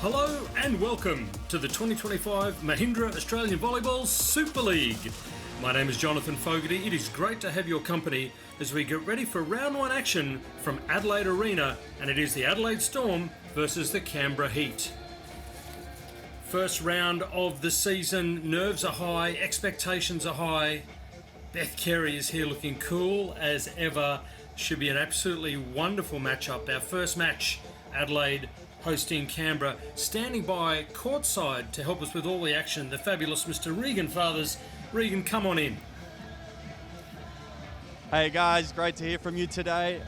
Hello and welcome to the 2025 Mahindra Australian Volleyball Super League. My name is Jonathan Fogarty. It is great to have your company as we get ready for round one action from Adelaide Arena, and it is the Adelaide Storm versus the Canberra Heat. First round of the season, nerves are high, expectations are high. Beth Carey is here looking cool as ever. Should be an absolutely wonderful matchup. Our first match, Adelaide hosting Canberra. Standing by courtside to help us with all the action, the fabulous Mr. Regan Fathers. Regan, come on in. Hey guys, great to hear from you today.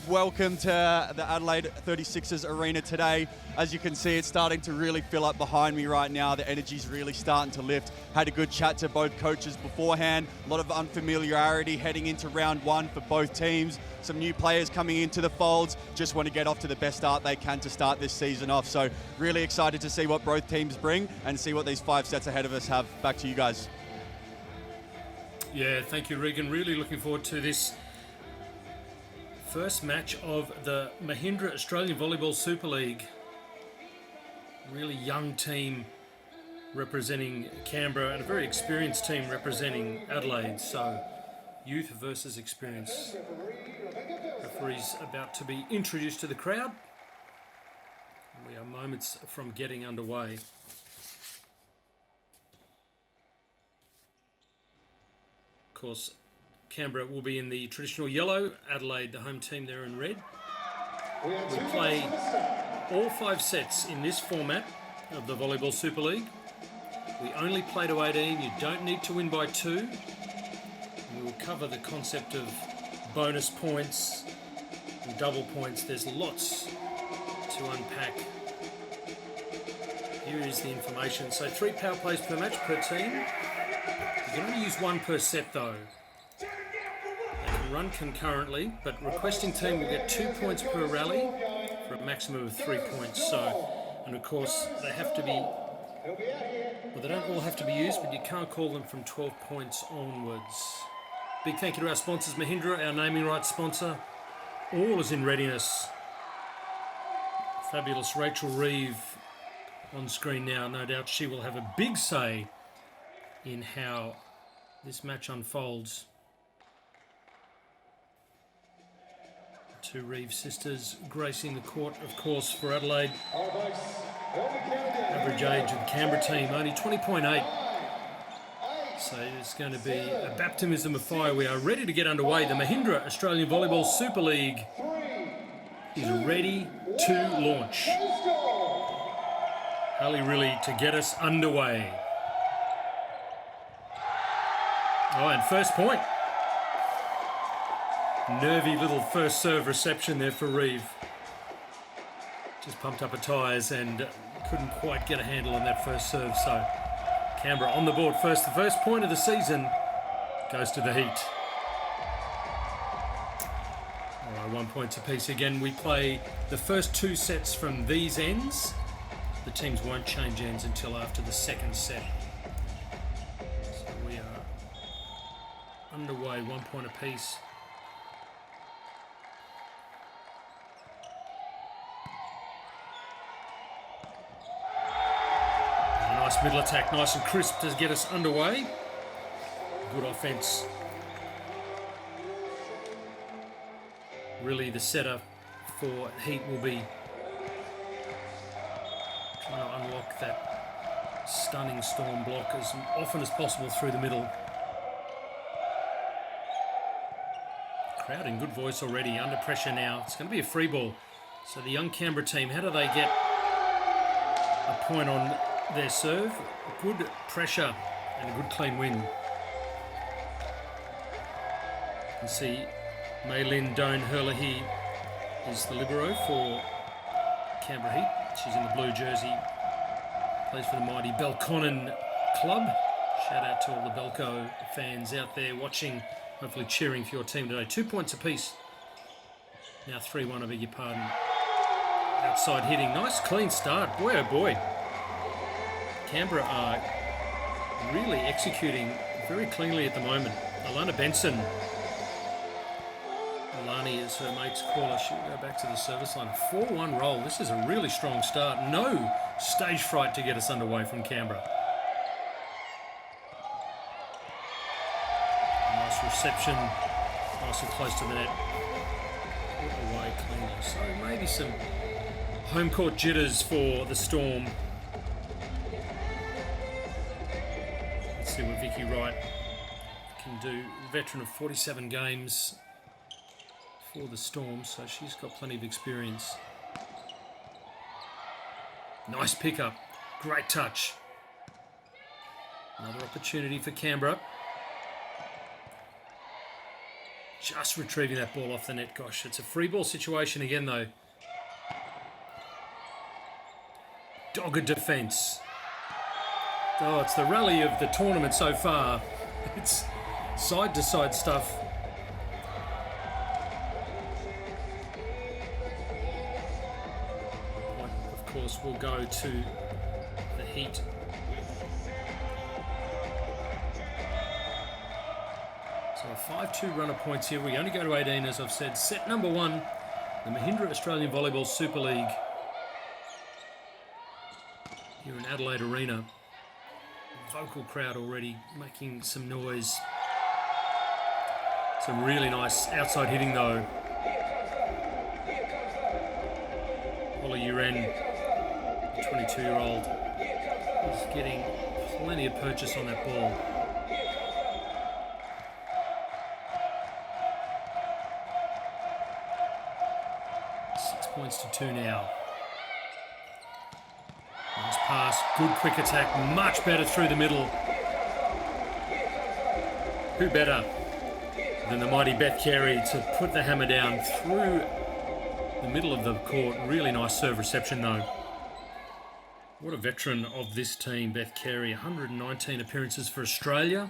Welcome to the Adelaide 36ers arena today. As you can see, it's starting to really fill up behind me right now. The energy's really starting to lift. Had a good chat to both coaches beforehand. A lot of unfamiliarity heading into round one for both teams. Some new players coming into the folds. Just want to get off to the best start they can to start this season off. So really excited to see what both teams bring and see what these 5 sets ahead of us have. Back to you guys. Yeah, thank you, Regan. Really looking forward to this first match of the Mahindra Australian Volleyball Super League. Really young team representing Canberra and a very experienced team representing Adelaide. So, youth versus experience. Referee's about to be introduced to the crowd. We are moments from getting underway. Of course, Canberra will be in the traditional yellow. Adelaide, the home team, they're in red. We play all 5 sets in this format of the Volleyball Super League. We only play to 18. You don't need to win by 2. And we will cover the concept of bonus points and double points. There's lots to unpack. Here is the information. So 3 power plays per match per team. You can only use 1 per set though. They can run concurrently, but requesting team will get 2 points per rally for a maximum of 3 points. So, and of course they have to be, well, they don't all have to be used, but you can't call them from 12 points onwards. Big thank you to our sponsors, Mahindra, our naming rights sponsor. All is in readiness. Fabulous Rachel Reeve on screen now. No doubt she will have a big say in how this match unfolds. The 2 Reeve sisters gracing the court, of course, for Adelaide. Average age of the Canberra team, only 20.8. So it's going to be a baptism of fire. We are ready to get underway. The Mahindra Australian Volleyball Super League is ready to launch. Haley Riley to get us underway. Oh, and first point. Nervy little first serve reception there for Reeve. Just pumped up her tyres and couldn't quite get a handle on that first serve. So Canberra on the board first. The first point of the season goes to the Heat. All right, 1 point apiece again. We play the first 2 sets from these ends. The teams won't change ends until after the second set. Underway, 1 point apiece. A nice middle attack, nice and crisp to get us underway. Good offense. Really, the setter for Heat will be trying to unlock that stunning Storm block as often as possible through the middle. Crowd in good voice already, under pressure now. It's going to be a free ball. So the young Canberra team, how do they get a point on their serve? Good pressure and a good clean win. You can see Maylin Doan-Herlihy is the libero for Canberra Heat. She's in the blue jersey. Plays for the mighty Belconnen club. Shout out to all the Belco fans out there watching, hopefully cheering for your team today. 2 points apiece. Now 3-1, I beg your pardon. Outside hitting. Nice clean start. Boy, oh boy. Canberra are really executing very cleanly at the moment. Alana Benson Lani, as her mates call her, she'll go back to the service line. 4-1 roll. This is a really strong start. No stage fright to get us underway from Canberra. Nice reception. Nice and close to the net. Put away cleanly. So maybe some home court jitters for the Storm. Let's see what Vicky Wright can do. Veteran of 47 games for the Storm, so she's got plenty of experience. Nice pickup. Great touch. Another opportunity for Canberra. Just retrieving that ball off the net. Gosh, it's a free ball situation again, though. Dogged defence. Oh, it's the rally of the tournament so far. It's side-to-side stuff. Of course, we'll go to the Heat. So a 5-2 run of points here. We only go to 18, as I've said. Set number 1, the Mahindra Australian Volleyball Super League here in Adelaide Arena. Vocal crowd already making some noise. Some really nice outside hitting though. Holly Uren, the 22-year-old, is getting plenty of purchase on that ball. Points to 2 now. Nice pass, good quick attack, much better through the middle. Who better than the mighty Beth Carey to put the hammer down through the middle of the court. Really nice serve reception though. What a veteran of this team, Beth Carey. 119 appearances for Australia,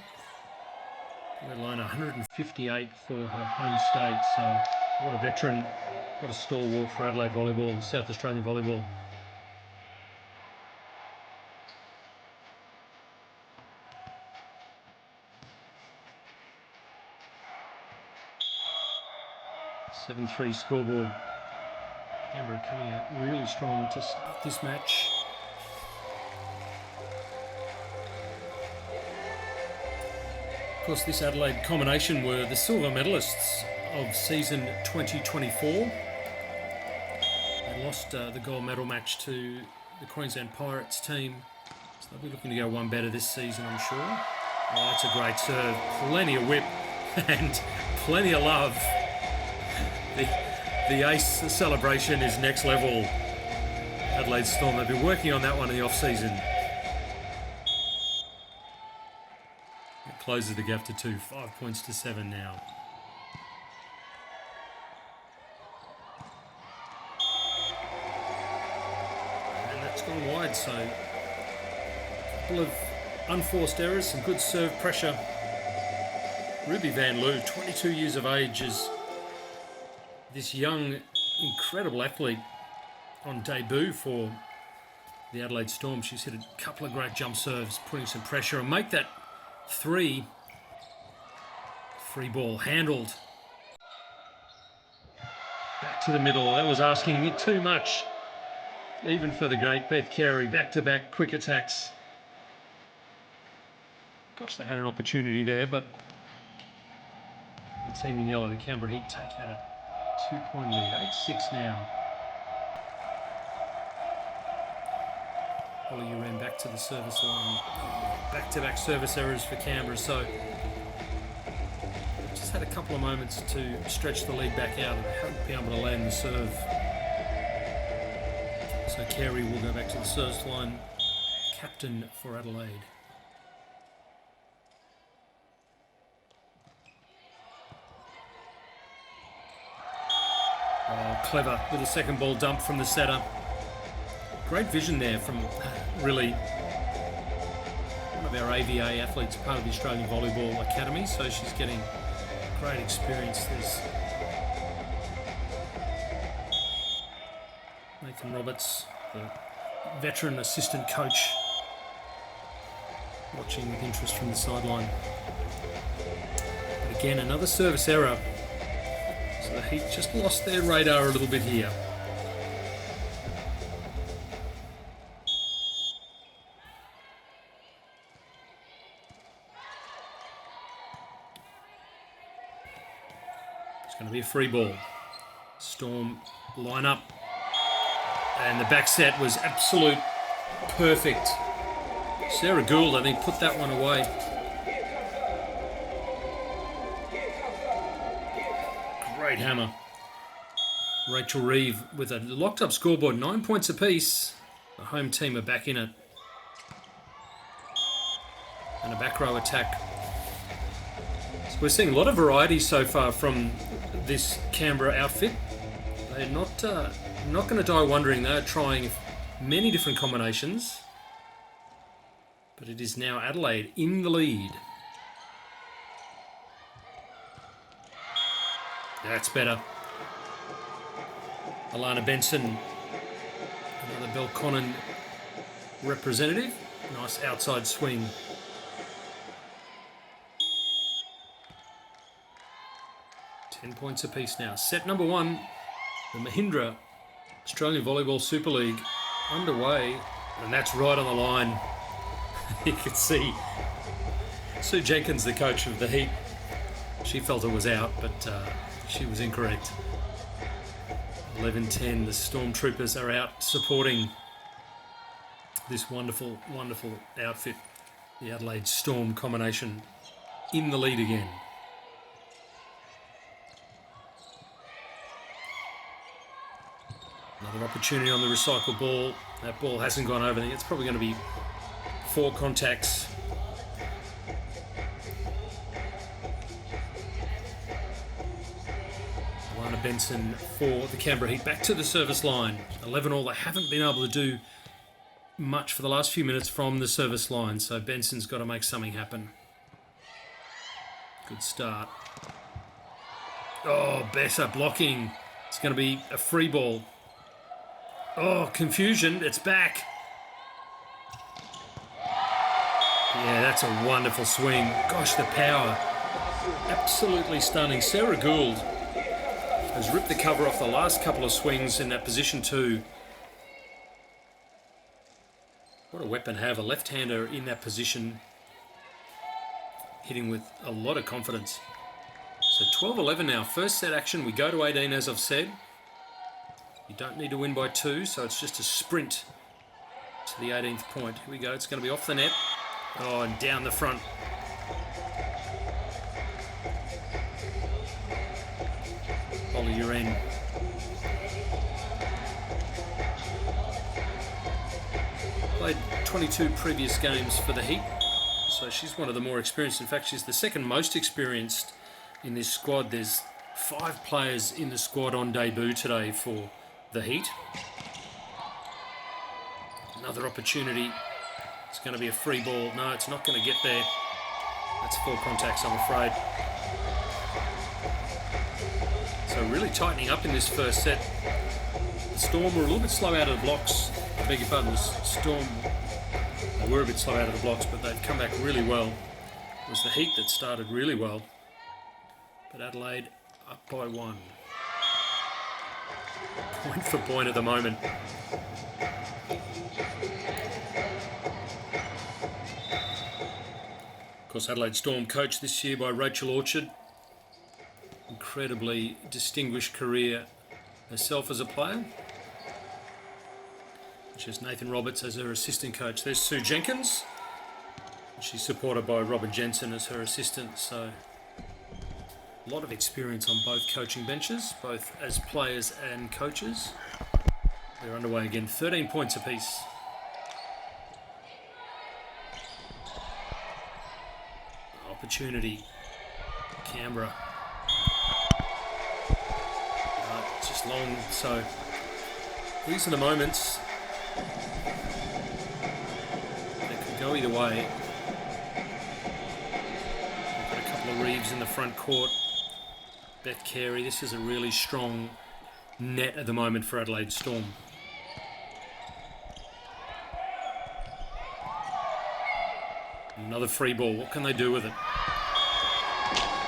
let alone 158 for her home state. So what a veteran. What a stalwart for Adelaide Volleyball, South Australian Volleyball. A 7-3 scoreboard. Canberra coming out really strong to start this match. Of course, this Adelaide combination were the silver medalists of season 2024. They lost the gold medal match to the Queensland Pirates team, so they'll be looking to go one better this season, I'm sure. Oh, that's a great serve. Plenty of whip and plenty of love. The ace celebration is next level. Adelaide Strom, they've been working on that one in the off-season. It closes the gap to 2, 5 points to 7 now. Gone wide, so a couple of unforced errors, some good serve pressure. Ruby Van Loo, 22 years of age, is this young, incredible athlete on debut for the Adelaide Storm. She's hit a couple of great jump serves, putting some pressure and make that 3. Free ball handled. Back to the middle. That was asking it too much. Even for the great Beth Carey, back-to-back quick attacks. Gosh, they had an opportunity there, but it's even yellow. The Canberra Heat take that a 2-point lead, 8-6 now. Holly Uren back to the service line. Back-to-back service errors for Canberra, so just had a couple of moments to stretch the lead back out and haven't been able to land the serve. So Carey will go back to the service line, captain for Adelaide. Oh, clever with a second ball dump from the setter. Great vision there from really one of our AVA athletes, part of the Australian Volleyball Academy, so she's getting great experience. There's Nathan Roberts, the veteran assistant coach, watching with interest from the sideline. But again, another service error. So the Heat just lost their radar a little bit here. It's going to be a free ball. Storm line up. And the back set was absolute perfect. Sarah Gould, I think, put that one away. Great hammer. Rachel Reeve with a locked up scoreboard, 9 points apiece. The home team are back in it. And a back row attack. So we're seeing a lot of variety so far from this Canberra outfit. They're not going to die wondering. They're trying many different combinations. But it is now Adelaide in the lead. That's better. Alana Benson, another Belconnen representative. Nice outside swing. $10 points apiece now. Set number 1, the Mahindra Australian Volleyball Super League underway. And that's right on the line. You can see Sue Jenkins, the coach of the Heat. She felt it was out, but she was incorrect. 11-10, the Stormtroopers are out supporting this wonderful, wonderful outfit. The Adelaide Storm combination in the lead again. Another opportunity on the recycle ball. That ball hasn't gone over. It's probably going to be 4 contacts. Alana Benson for the Canberra Heat. Back to the service line. 11-all. They haven't been able to do much for the last few minutes from the service line, so Benson's got to make something happen. Good start. Oh, Bessa blocking. It's going to be a free ball. Oh, confusion. It's back. Yeah, that's a wonderful swing. Gosh, the power. Absolutely stunning. Sarah Gould has ripped the cover off the last couple of swings in that position 2. What a weapon to have. A left-hander in that position. Hitting with a lot of confidence. So 12-11 now. First set action. We go to 18, as I've said. You don't need to win by 2, so it's just a sprint to the 18th point. Here we go. It's going to be off the net. Oh, and down the front. Holly, you're in. Played 22 previous games for the Heat, so she's one of the more experienced. In fact, she's the second most experienced in this squad. There's 5 players in the squad on debut today for the Heat. Another opportunity. It's going to be a free ball. No, it's not going to get there. That's 4 contacts, I'm afraid. So really tightening up in this first set. The Storm were a little bit slow out of the blocks. I beg your pardon, the Storm, they were a bit slow out of the blocks, but they've come back really well. It was the Heat that started really well. But Adelaide up by 1. Point for point at the moment. Of course, Adelaide Storm coached this year by Rachel Orchard. Incredibly distinguished career herself as a player. She has Nathan Roberts as her assistant coach. There's Sue Jenkins. She's supported by Robert Jensen as her assistant, so a lot of experience on both coaching benches, both as players and coaches. They're underway again, 13 points apiece. Opportunity, Canberra. Just long, so these are the moments that could go either way. We've got a couple of Reeves in the front court. Beth Carey, this is a really strong net at the moment for Adelaide Storm. Another free ball. What can they do with it?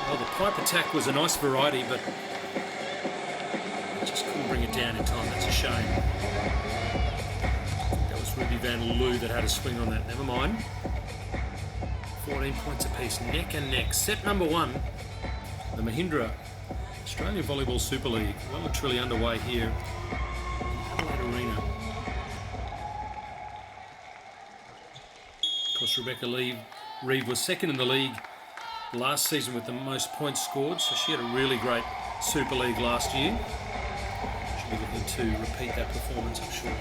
Well, the pipe attack was a nice variety, but Just couldn't bring it down in time. That's a shame. That was Ruby Van Loo that had a swing on that. Never mind. 14 points apiece, neck and neck. Set number 1, the Mahindra Australian Volleyball Super League. Well and truly underway here in Adelaide Arena. Of course, Rebecca Reeve was second in the league last season with the most points scored, so she had a really great Super League last year. She'll be looking to repeat that performance, I'm sure.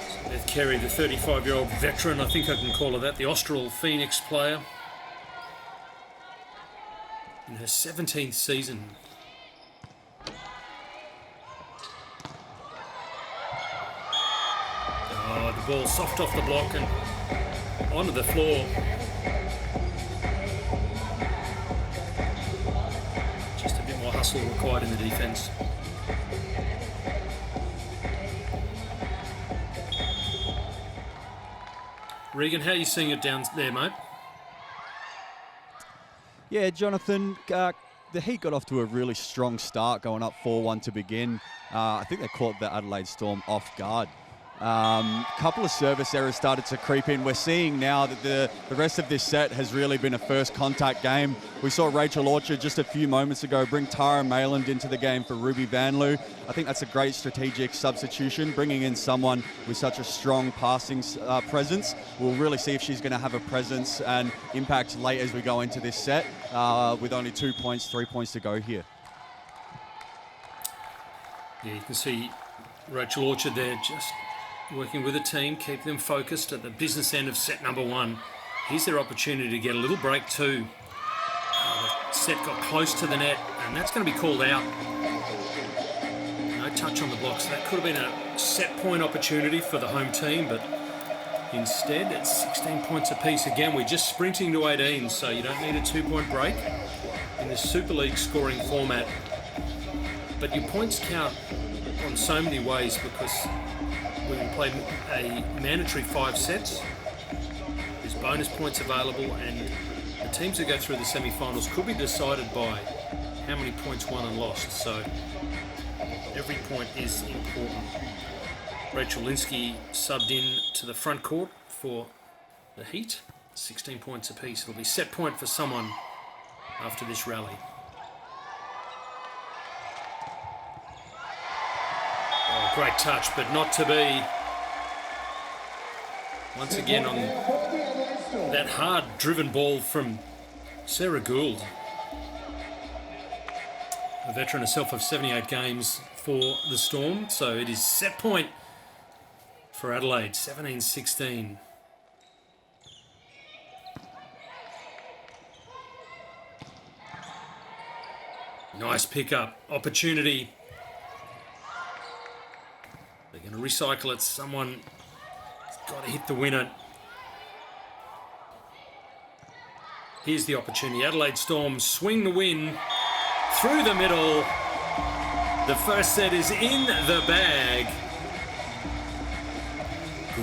So Beth Carey, the 35-year-old veteran, I think I can call her that, the Austral Phoenix player, in her 17th season. Oh, the ball soft off the block and onto the floor. Just a bit more hustle required in the defence. Regan, how are you seeing it down there, mate? Yeah, Jonathan, the Heat got off to a really strong start, going up 4-1 to begin. I think they caught the Adelaide Storm off guard. Couple of service errors started to creep in. We're seeing now that the rest of this set has really been a first contact game. We saw Rachel Orchard just a few moments ago bring Tara Mayland into the game for Ruby Van Loo. I think that's a great strategic substitution, bringing in someone with such a strong passing presence. We'll really see if she's going to have a presence and impact late as we go into this set with only 3 points to go here. Yeah, you can see Rachel Orchard there just working with a team, keep them focused at the business end of set number 1. Here's their opportunity to get a little break too. The set got close to the net, and that's going to be called out. No touch on the blocks. That could have been a set point opportunity for the home team, but instead it's 16 points apiece. Again, we're just sprinting to 18, so you don't need a 2-point break in the Super League scoring format. But your points count on so many ways because we will play a mandatory 5 sets. There's bonus points available, and the teams that go through the semi-finals could be decided by how many points won and lost. So every point is important. Rachel Linsky subbed in to the front court for the Heat. 16 points apiece. It'll be set point for someone after this rally. Oh, great touch, but not to be. Once again on that hard-driven ball from Sarah Gould. A veteran herself of 78 games for the Storm. So it is set point for Adelaide, 17-16. Nice pickup, opportunity. They're going to recycle it. Someone's got to hit the winner. Here's the opportunity. Adelaide Storm swing the win through the middle. The first set is in the bag.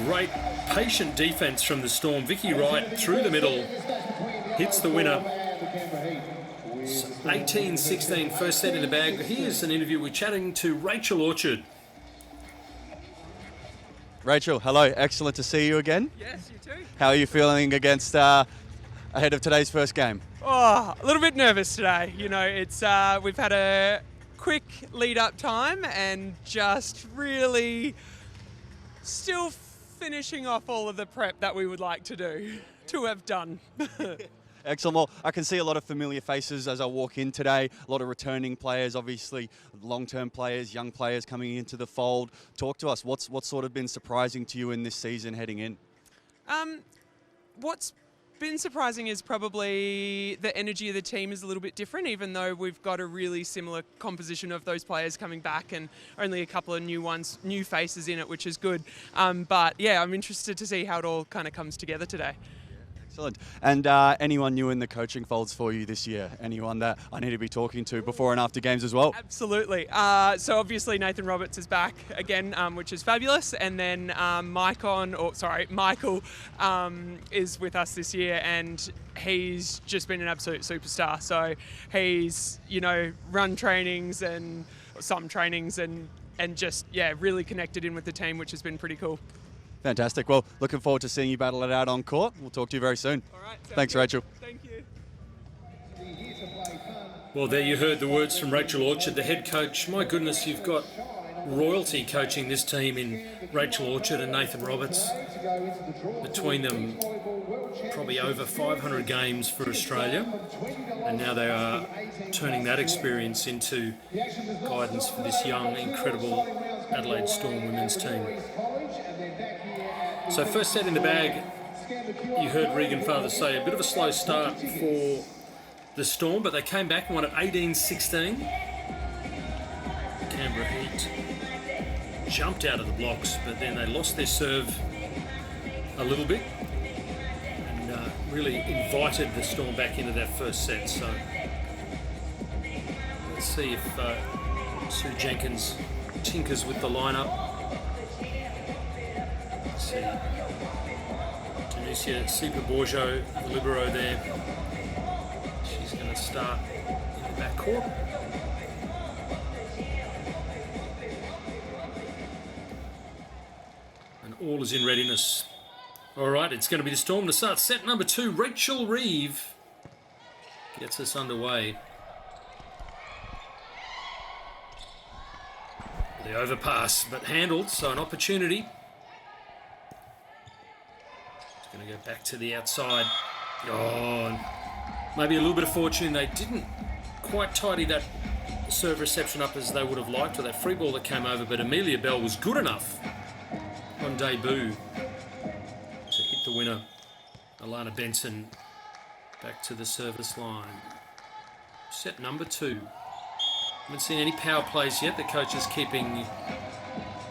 Great patient defense from the Storm. Vicky Wright through the middle hits the winner. 18-16, first set in the bag. Here's an interview. We're chatting to Rachel Orchard. Rachel, hello. Excellent to see you again. Yes, you too. How are you feeling against ahead of today's first game? Oh, a little bit nervous today. You know, it's we've had a quick lead-up time and just really still finishing off all of the prep that we would like to have done. Excellent. Well, I can see a lot of familiar faces as I walk in today. A lot of returning players, obviously long-term players, young players coming into the fold. Talk to us. What's sort of been surprising to you in this season heading in? What's been surprising is probably the energy of the team is a little bit different, even though we've got a really similar composition of those players coming back and only a couple of new faces in it, which is good. But yeah, I'm interested to see how it all kind of comes together today. Excellent. And anyone new in the coaching folds for you this year? Anyone that I need to be talking to before and after games as well? Absolutely. So obviously Nathan Roberts is back again, which is fabulous. And then Michael is with us this year, and he's just been an absolute superstar. So he's, run trainings and some trainings and just, really connected in with the team, which has been pretty cool. Fantastic. Well, looking forward to seeing you battle it out on court. We'll talk to you very soon. All right. Thanks, good. Rachel. Thank you. Well, there you heard the words from Rachel Orchard, the head coach. My goodness, you've got royalty coaching this team in Rachel Orchard and Nathan Roberts. Between them, probably over 500 games for Australia. And now they are turning that experience into guidance for this young, incredible Adelaide Strom women's team. So first set in the bag, you heard Regan Father say, a bit of a slow start for the Storm, but they came back and won at 18-16. Canberra Heat jumped out of the blocks, but then they lost their serve a little bit and really invited the Storm back into that first set. So let's see if Sue Jenkins tinkers with the lineup. Let's see, Tunisia Sipa-Borjo, the libero there. She's going to start in the back court. And all is in readiness. All right, it's going to be the Storm to start set number 2. Rachel Reeve gets us underway. The overpass, but handled, so an opportunity. It's going to go back to the outside. Oh, maybe a little bit of fortune. They didn't quite tidy that serve reception up as they would have liked, or that free ball that came over, but Amelia Bell was good enough on debut to hit the winner. Alana Benson back to the service line. Set number 2. Haven't seen any power plays yet. The coach is keeping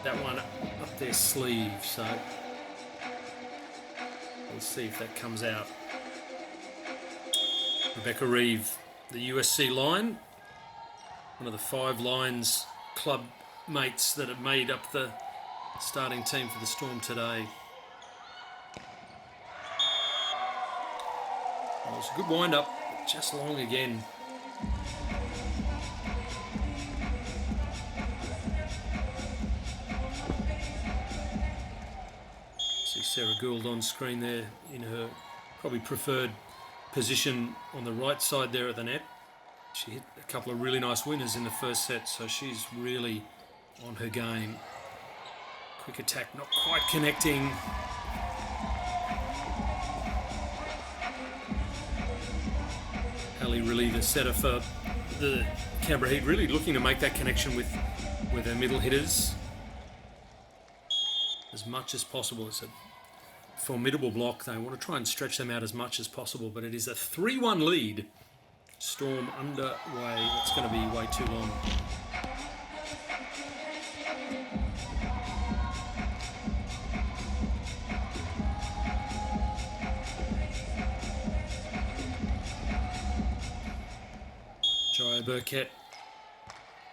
that one up their sleeve, so we'll see if that comes out. Rebecca Reeve, the USC line, one of the 5 Lions club mates that have made up the starting team for the Storm today. Well, it's a good wind-up, just long again. See Sarah Gould on screen there in her probably preferred position on the right side there at the net. She hit a couple of really nice winners in the first set, so she's really on her game. Quick attack, not quite connecting. Hallie really the setter for the Canberra Heat, really looking to make that connection with her middle hitters as much as possible. It's a formidable block. They want to try and stretch them out as much as possible, but it is a 3-1 lead. Storm underway. It's going to be way too long. Jaya Burkett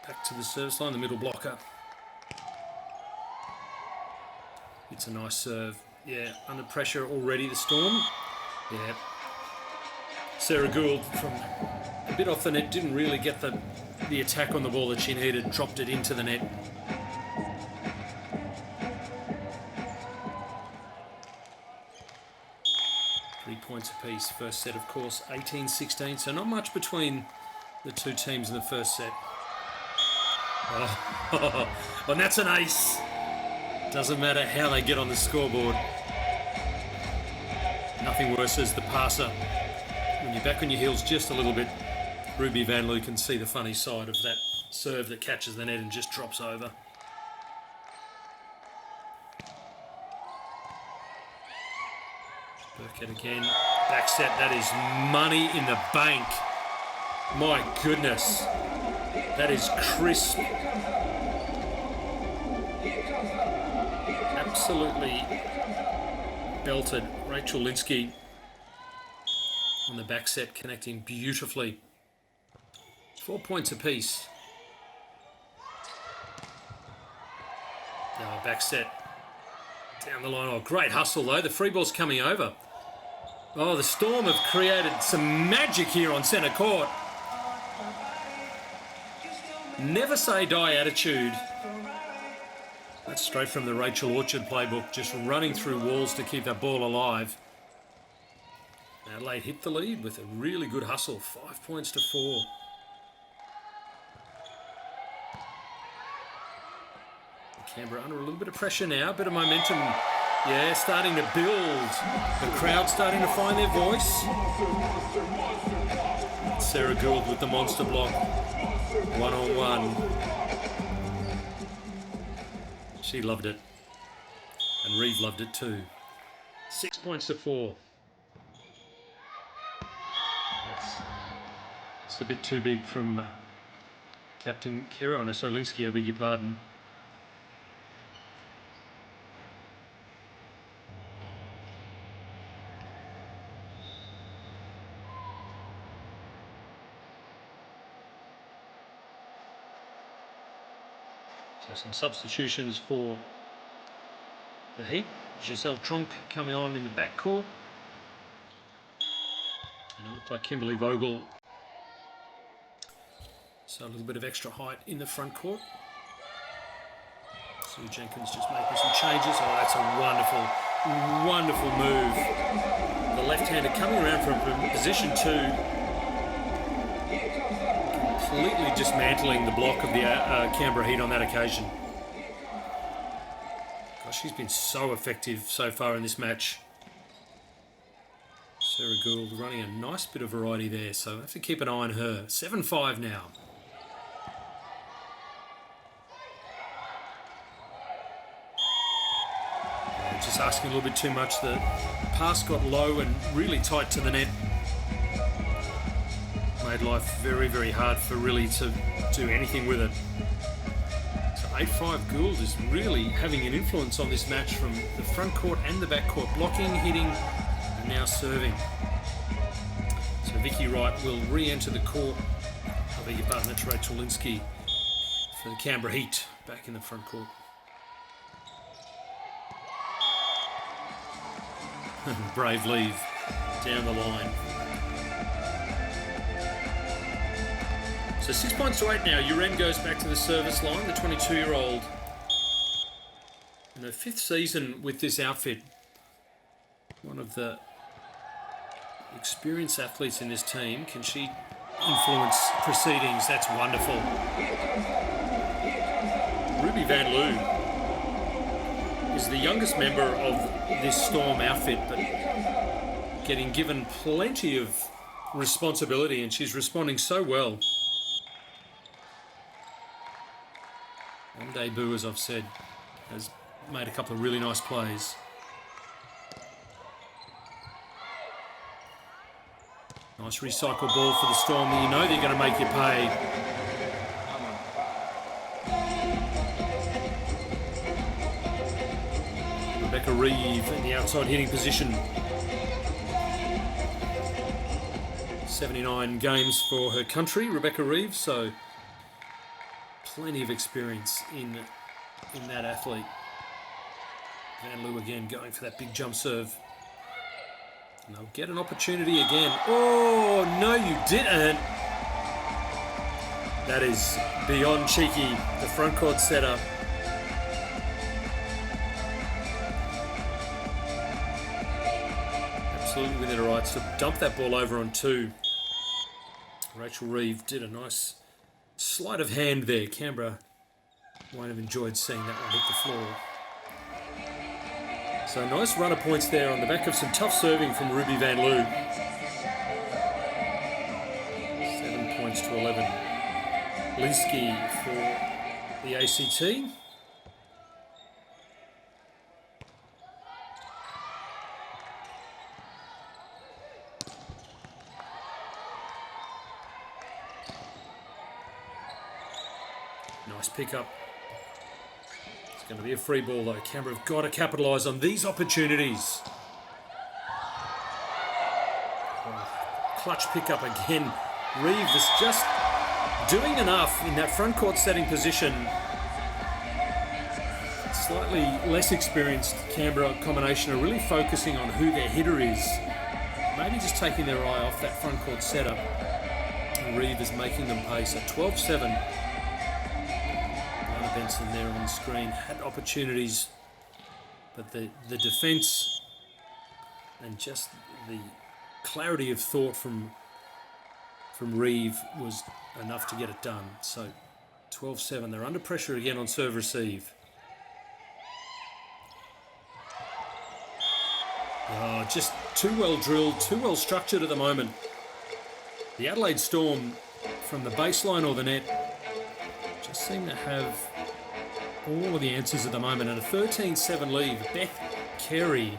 back to the service line, the middle blocker. It's a nice serve. Yeah, under pressure already, the Storm. Yeah. Sarah Gould from a bit off the net, didn't really get the attack on the ball that she needed, dropped it into the net. Three points apiece, first set of course, 18-16, so not much between the two teams in the first set. Oh, and that's an ace. Doesn't matter how they get on the scoreboard. Nothing worse as the passer. When you're back on your heels just a little bit, Ruby Van Loo can see the funny side of that serve that catches the net and just drops over. Burkett again. Back set. That is money in the bank. My goodness. That is crisp. Absolutely belted. Rachel Linsky on the back set, connecting beautifully. 4 points apiece. Now back set down the line. Oh, great hustle though. The free ball's coming over. Oh, the Storm have created some magic here on centre court. Never say die attitude. That's straight from the Rachel Orchard playbook, just running through walls to keep that ball alive. Adelaide hit the lead with a really good hustle, 5 points to 4. Canberra under a little bit of pressure now, a bit of momentum, yeah, starting to build. The crowd starting to find their voice. Sarah Gould with the monster block, 1-on-1. She loved it, and Reeve loved it too. 6 points to 4. It's a bit too big from Captain Kira Osolinski, I beg your pardon. So some substitutions for the Heat. Giselle Tronk coming on in the backcourt. And it looked like Kimberly Vogel. So a little bit of extra height in the front court. Sue Jenkins just making some changes. Oh, that's a wonderful, wonderful move. The left-hander coming around from position 2. Completely dismantling the block of the Canberra Heat on that occasion. Gosh, she's been so effective so far in this match. Sarah Gould running a nice bit of variety there, so I have to keep an eye on her. 7-5 now. Just asking a little bit too much. The pass got low and really tight to the net. Made life very, very hard for really to do anything with it. So 8-5 Gould is really having an influence on this match from the front court and the back court. Blocking, hitting, and now serving. So Vicky Wright will re-enter the court. I beg your pardon, that's Rachel Linsky for the Canberra Heat back in the front court. Brave leave down the line. So 6 points to 8 now. Uren goes back to the service line, the 22-year-old. In her 5th season with this outfit. One of the experienced athletes in this team. Can she influence proceedings? That's wonderful. Ruby Van Loo is the youngest member of this Storm outfit, but getting given plenty of responsibility, and she's responding so well. On debut, as I've said, has made a couple of really nice plays. Nice recycle ball for the Storm. You know they're going to make you pay. Rebecca Reeve in the outside hitting position. 79 games for her country, Rebecca Reeve, so plenty of experience in that athlete. Van Loo again going for that big jump serve. And they'll get an opportunity again. Oh, no, you didn't. That is beyond cheeky. The front court setter. Absolutely within her rights to dump that ball over on 2. Rachel Reeve did a nice sleight of hand there. Canberra won't have enjoyed seeing that one hit the floor. So nice run of points there on the back of some tough serving from Ruby Van Loo. 7 points to 11. Linsky for the ACT. Nice pickup. It's going to be a free ball though. Canberra have got to capitalise on these opportunities. Oh, clutch pickup again. Reeve is just doing enough in that front court setting position. Slightly less experienced Canberra combination are really focusing on who their hitter is. Maybe just taking their eye off that front court setup. And Reeve is making them pay. So 12-7. Lana Benson there on the screen had opportunities, but the defence and just the clarity of thought from Reeve was enough to get it done. So 12-7. They're under pressure again on serve receive. Oh, just too well drilled, too well structured at the moment. The Adelaide Storm, from the baseline or the net, just seem to have all of the answers at the moment. And a 13-7 lead. Beth Carey,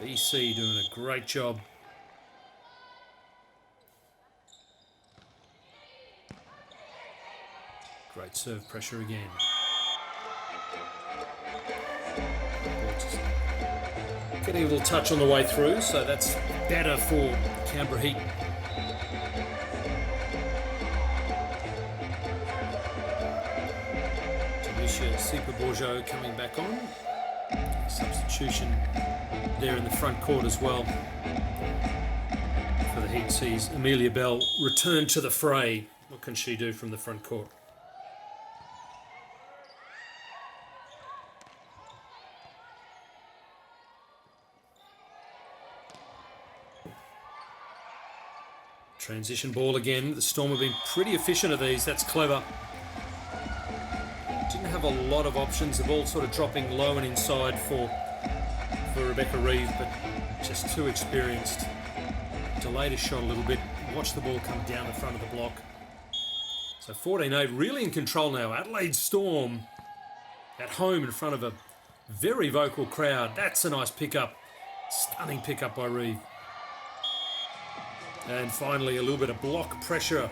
BC, doing a great job. Great serve pressure again. Getting a little touch on the way through, so that's better for Canberra Heat. Tanisha Sipa-Borjo coming back on. Substitution there in the front court as well. For the Heat sees Amelia Bell return to the fray. What can she do from the front court? Transition ball again. The Storm have been pretty efficient at these. That's clever. Didn't have a lot of options. The ball sort of dropping low and inside for Rebecca Reeve, but just too experienced. Delayed his shot a little bit. Watched the ball come down the front of the block. So 14-8, really in control now. Adelaide Storm at home in front of a very vocal crowd. That's a nice pickup. Stunning pickup by Reeve. And finally, a little bit of block pressure.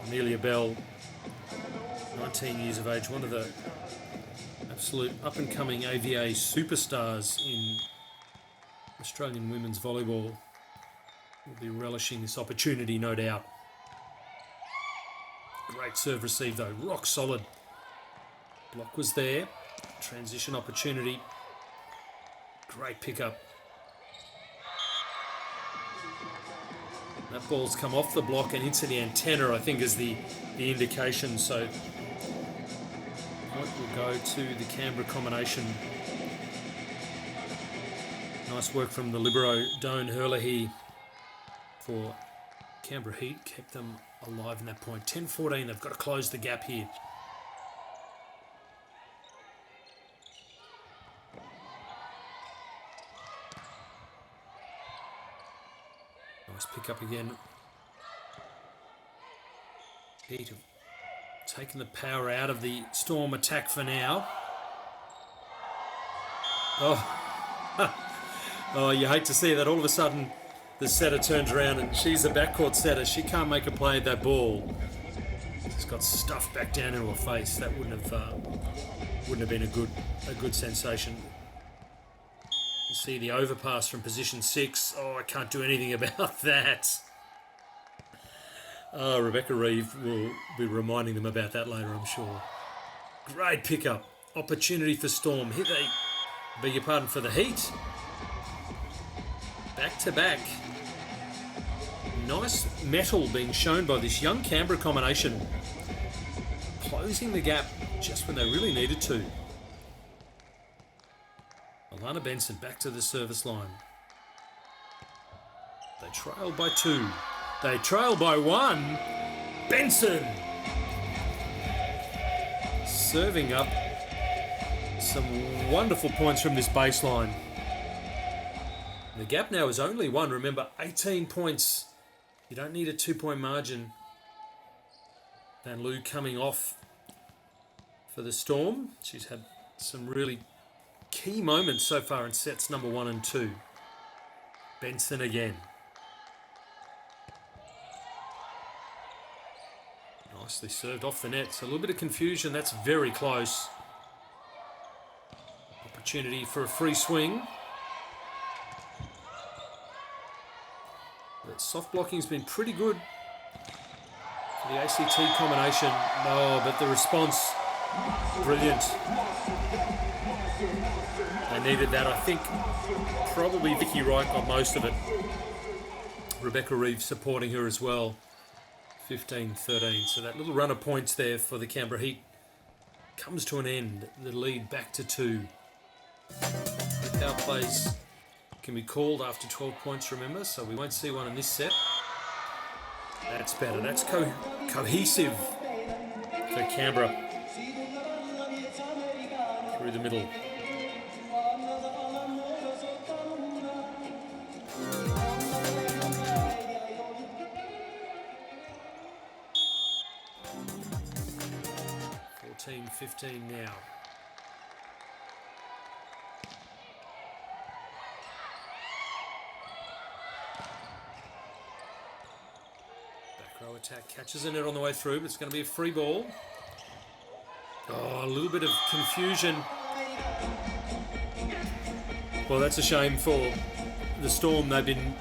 Amelia Bell, 19 years of age, one of the absolute up-and-coming AVA superstars in Australian women's volleyball. Will be relishing this opportunity, no doubt. Great serve received, though. Rock solid. Block was there. Transition opportunity. Great pickup. That ball's come off the block and into the antenna, I think, is the indication. So point will go to the Canberra combination. Nice work from the libero, Doan Herlihy, for Canberra Heat. Kept them alive in that point. 10-14, they've got to close the gap here. Nice pick up again. Heat have taken the power out of the Storm attack for now. Oh, you hate to see that. All of a sudden, the setter turns around and she's a backcourt setter. She can't make a play at that ball. Just got stuffed back down into her face. That wouldn't have been a good sensation. You see the overpass from position 6. Oh, I can't do anything about that. Oh, Rebecca Reeve will be reminding them about that later, I'm sure. Great pickup. Opportunity for Storm. Here they, beg your pardon, for the Heat. Back to back. Nice metal being shown by this young Canberra combination. Closing the gap just when they really needed to. Alana Benson back to the service line. They trail by 2. They trail by 1. Benson serving up some wonderful points from this baseline. The gap now is only 1. Remember, 18 points. You don't need a 2-point margin. Van Loo coming off for the Storm. She's had some really key moments so far in sets number 1 and 2. Benson again. Nicely served off the net. So a little bit of confusion. That's very close. But soft blocking's been pretty good for the ACT combination. Oh, but the response, brilliant. They needed that. I think probably Vicky Wright got most of it. Rebecca Reeves supporting her as well. 15-13. So that little run of points there for the Canberra Heat comes to an end. The lead back to 2. Power plays can be called after 12 points, remember, so we won't see one in this set. That's better. That's cohesive for Canberra. Through the middle. Team 15 now. Back row attack catches in it on the way through, but it's going to be a free ball. Oh, a little bit of confusion. Well, that's a shame for the Storm. They've been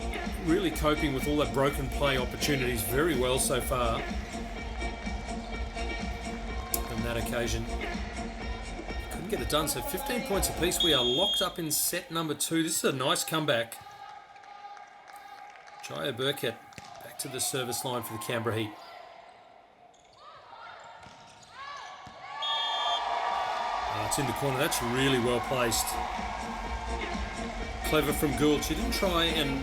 really coping with all that broken play opportunities very well so far. That occasion couldn't get it done, so 15 points apiece. We are locked up in set number 2. This is a nice comeback. Jaya Burkett back to the service line for the Canberra Heat. It's in the corner. That's really well placed. Clever from Gould. She didn't try and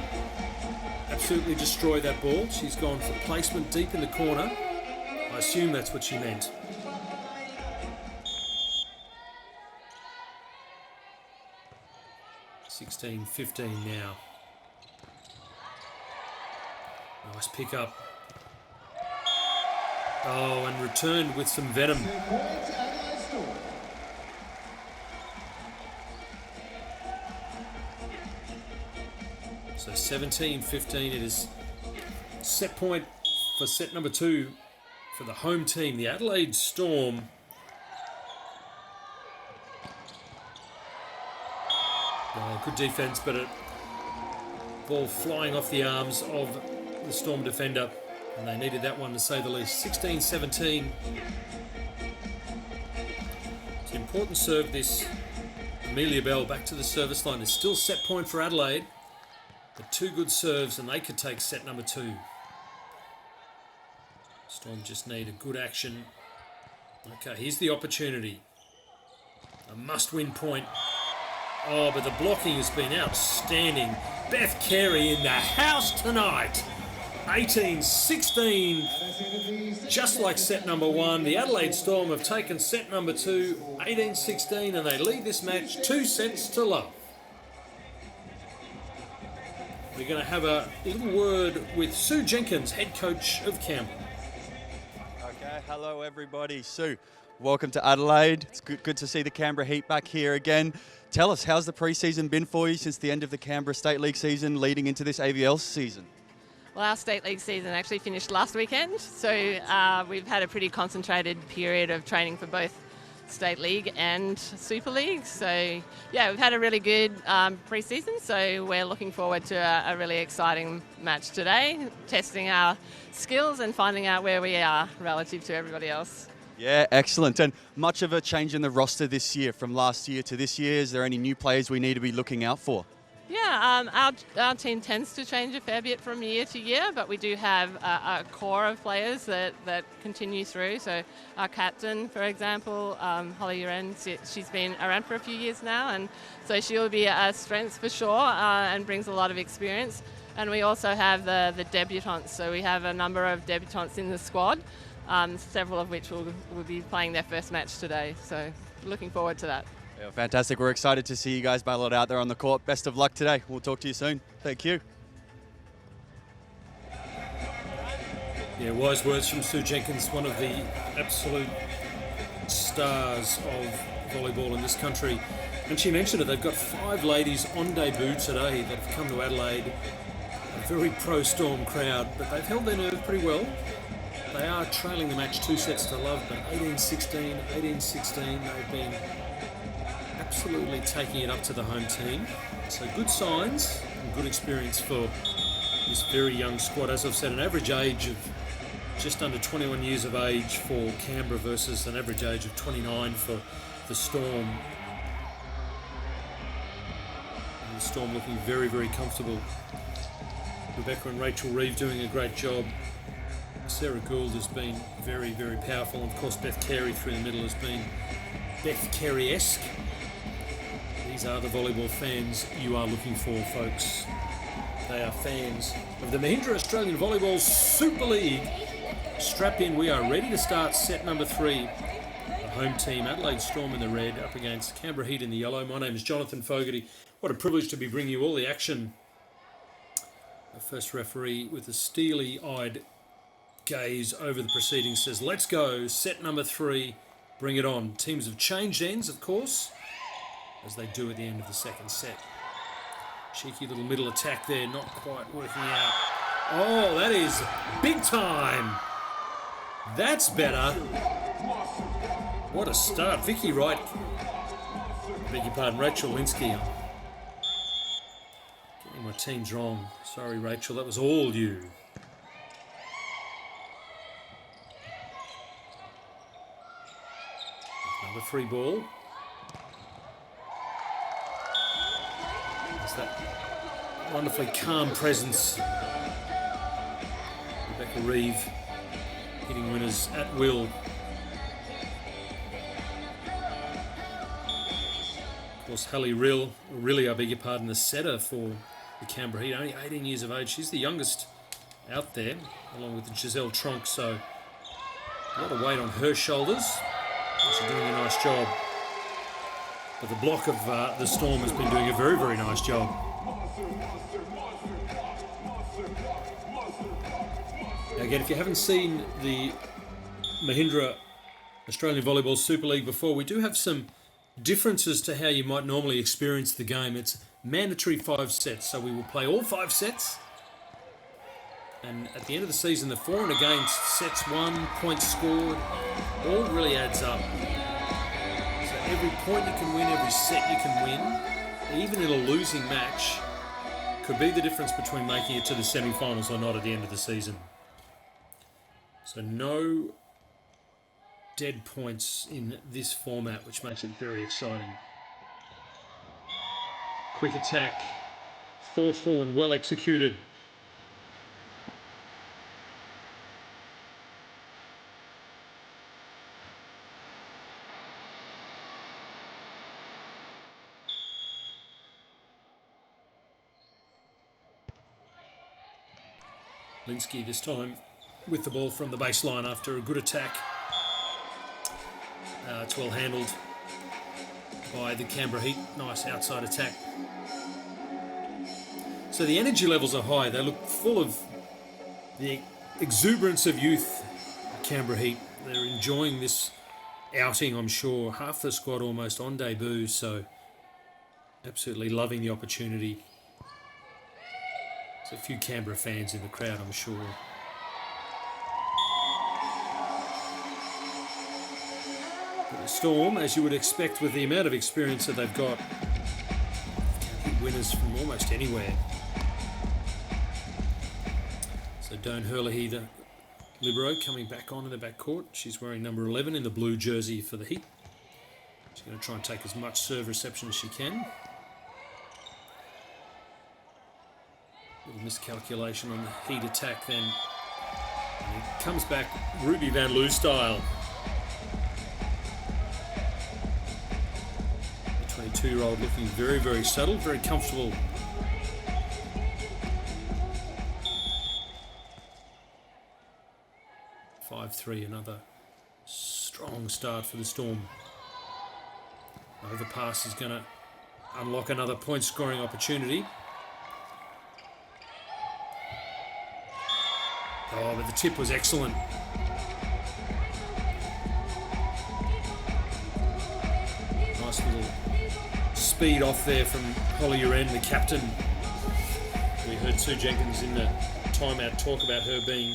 absolutely destroy that ball. She's gone for placement deep in the corner. I assume that's what she meant. 16-15 now. Nice pick up. Oh, and returned with some venom. So 17-15, it is set point for set number 2 for the home team, the Adelaide Storm. Oh, good defence, but a ball flying off the arms of the Storm defender, and they needed that one to say the least. 16-17. It's an important serve, this. Amelia Bell back to the service line. It's still set point for Adelaide, but 2 good serves and they could take set number 2. Storm just need a good action. Okay, here's the opportunity. A must-win point. Oh, but the blocking has been outstanding. Beth Carey in the house tonight. 18-16. Just like set number 1, the Adelaide Storm have taken set number 2, 18-16, and they lead this match 2 sets to love. We're going to have a little word with Sue Jenkins, head coach of Canberra. Okay, hello everybody. Sue, welcome to Adelaide. It's good to see the Canberra Heat back here again. Tell us, how's the pre-season been for you since the end of the Canberra State League season leading into this AVL season? Well, our State League season actually finished last weekend, so we've had a pretty concentrated period of training for both State League and Super League. So, yeah, we've had a really good pre-season, so we're looking forward to a really exciting match today, testing our skills and finding out where we are relative to everybody else. Yeah, excellent. And much of a change in the roster this year from last year to this year. Is there any new players we need to be looking out for? Yeah, our team tends to change a fair bit from year to year, but we do have a core of players that continue through. So our captain, for example, Holly Uren, she's been around for a few years now, and so she'll be a strength for sure and brings a lot of experience. And we also have the debutants, so we have a number of debutants in the squad, several of which will be playing their first match today. So looking forward to that. Yeah, fantastic. We're excited to see you guys battle it out there on the court. Best of luck today. We'll talk to you soon. Thank you. Yeah, wise words from Sue Jenkins, one of the absolute stars of volleyball in this country. And she mentioned it, they've got 5 ladies on debut today that have come to Adelaide. A very pro-Storm crowd, but they've held their nerve pretty well. They are trailing the match 2 sets to love, but 18-16, 18-16, they've been absolutely taking it up to the home team. So good signs and good experience for this very young squad. As I've said, an average age of just under 21 years of age for Canberra versus an average age of 29 for the Storm. And the Storm looking very, very comfortable. Rebecca and Rachel Reeve doing a great job. Sarah Gould has been very, very powerful. And of course, Beth Carey through the middle has been Beth Carey-esque. These are the volleyball fans you are looking for, folks. They are fans of the Mahindra Australian Volleyball Super League. Strap in, we are ready to start set number 3. The home team, Adelaide Strom in the red, up against Canberra Heat in the yellow. My name is Jonathan Fogarty. What a privilege to be bringing you all the action. The first referee, with a steely-eyed gaze over the proceedings, says, let's go, set number 3, bring it on. Teams have changed ends, of course, as they do at the end of the second set. Cheeky little middle attack there, not quite working out. Oh, that is big time. That's better. What a start. Vicky Wright, beg your pardon, Rachel Linsky. I'm getting my teams wrong. Sorry, Rachel, that was all you. Another free ball. There's that wonderfully calm presence. Rebecca Reeve hitting winners at will. Of course, Hallie really, I beg your pardon, the setter for the Canberra Heat, only 18 years of age. She's the youngest out there, along with Giselle Tronk, so a lot of weight on her shoulders. She's doing a nice job. But the block of the Storm has been doing a very, very nice job. Again, if you haven't seen the Mahindra Australian Volleyball Super League before, we do have some differences to how you might normally experience the game. It's mandatory 5 sets, so we will play all 5 sets. And at the end of the season, the for and against, sets won, points scored, all really adds up. So every point you can win, every set you can win, even in a losing match, could be the difference between making it to the semi-finals or not at the end of the season. So no dead points in this format, which makes it very exciting. Quick attack, forceful and well executed. Linsky this time with the ball from the baseline after a good attack. It's well handled by the Canberra Heat. Nice outside attack. So the energy levels are high. They look full of the exuberance of youth, Canberra Heat. They're enjoying this outing, I'm sure. Half the squad almost on debut, so absolutely loving the opportunity. There's a few Canberra fans in the crowd, I'm sure. But the Storm, as you would expect with the amount of experience that they've got, can hit winners from almost anywhere. So Doan Herlihy, the libero, coming back on in the backcourt. She's wearing number 11 in the blue jersey for the Heat. She's going to try and take as much serve reception as she can. Little miscalculation on the Heat attack then. And it comes back Ruby Van Loo style. The 22-year-old looking very, very subtle, very comfortable. Five-3, another strong start for the Storm. Overpass is going to unlock another point-scoring opportunity. Oh, but the tip was excellent. Nice little speed off there from Holly Uren, the captain. We heard Sue Jenkins in the timeout talk about her being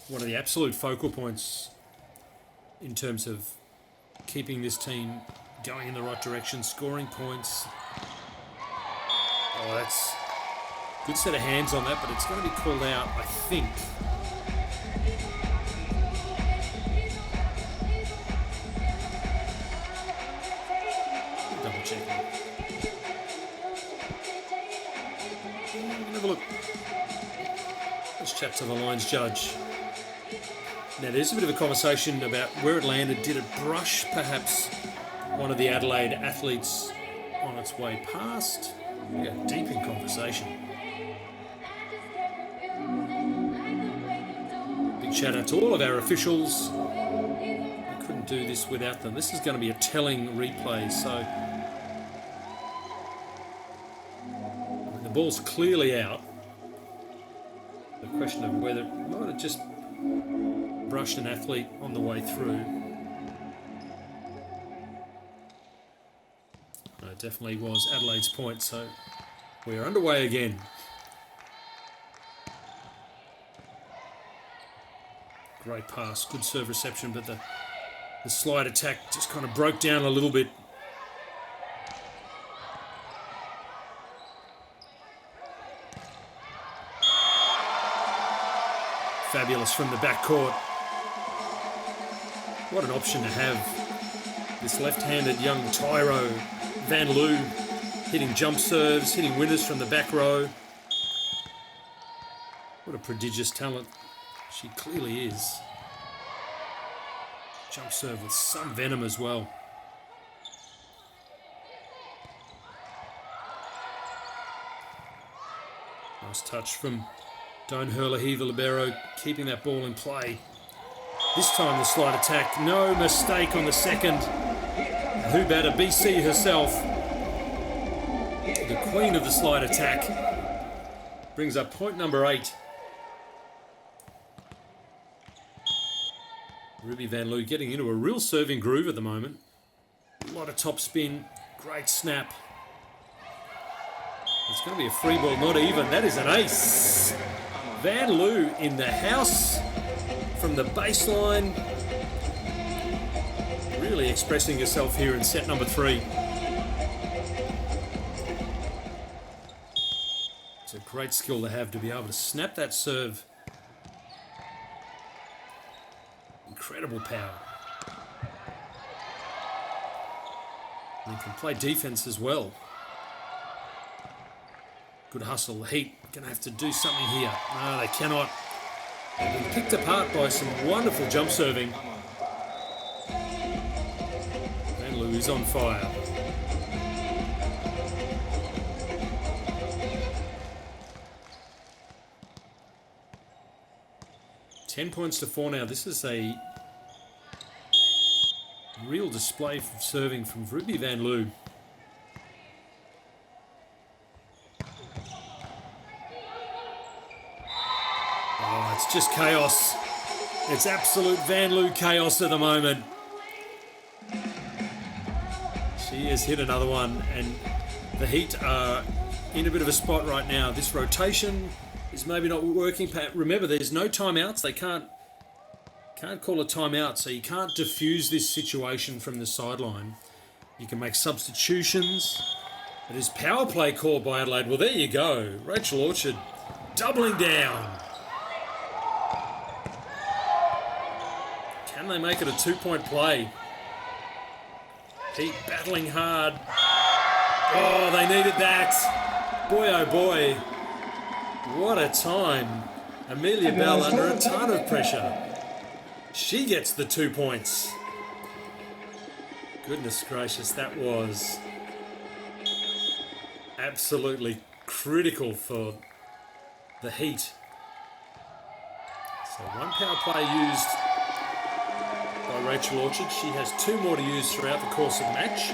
one of the absolute focal points in terms of keeping this team going in the right direction, scoring points. Oh, that's Good set of hands on that, but it's going to be called out, I think. Double checking. Have a look. Let's chat to the lines judge. Now, there's a bit of a conversation about where it landed. Did it brush, perhaps, one of the Adelaide athletes on its way past? We are deep in conversation. Big shout out to all of our officials. We couldn't do this without them. This is going to be a telling replay, so the ball's clearly out. The question of whether it might have just brushed an athlete on the way through. No, it definitely was Adelaide's point, so we're underway again. Great pass, good serve reception, but the slide attack just kind of broke down a little bit. Fabulous from the back court. What an option to have. This left-handed young Tyro Van Loo hitting jump serves, hitting winners from the back row. What a prodigious talent she clearly is. Jump serve with some venom as well. Nice touch from Don't Hurlahiva libero, keeping that ball in play. This time the slide attack, no mistake on the second. Who better? BC herself, the queen of the slide attack, brings up point number 8. Ruby Van Loo getting into a real serving groove at the moment. A lot of top spin, great snap. It's going to be a free ball, not even. That is an ace. Van Loo in the house from the baseline. Really expressing herself here in set number 3. It's a great skill to have, to be able to snap that serve. Incredible power. And can play defense as well. Good hustle. Heat going to have to do something here. No, they cannot. They've been picked apart by some wonderful jump serving. Van Loo is on fire. $10 points to 4 now. This is a real display of serving from Ruby Van Loo. Oh, it's just chaos. It's absolute Van Loo chaos at the moment. She has hit another one, and the Heat are in a bit of a spot right now. This rotation is maybe not working. Remember, there's no timeouts. They can't call a timeout, so you can't diffuse this situation from the sideline. You can make substitutions. It is power play called by Adelaide. Well, there you go. Rachel Orchard doubling down. Can they make it a 2-point play? Heat battling hard. Oh, they needed that. Boy, oh boy. What a time. Amelia Bell under a ton of pressure. She gets the 2 points. Goodness gracious, that was absolutely critical for the Heat. So one power play used by Rachel Orchard. She has 2 more to use throughout the course of the match.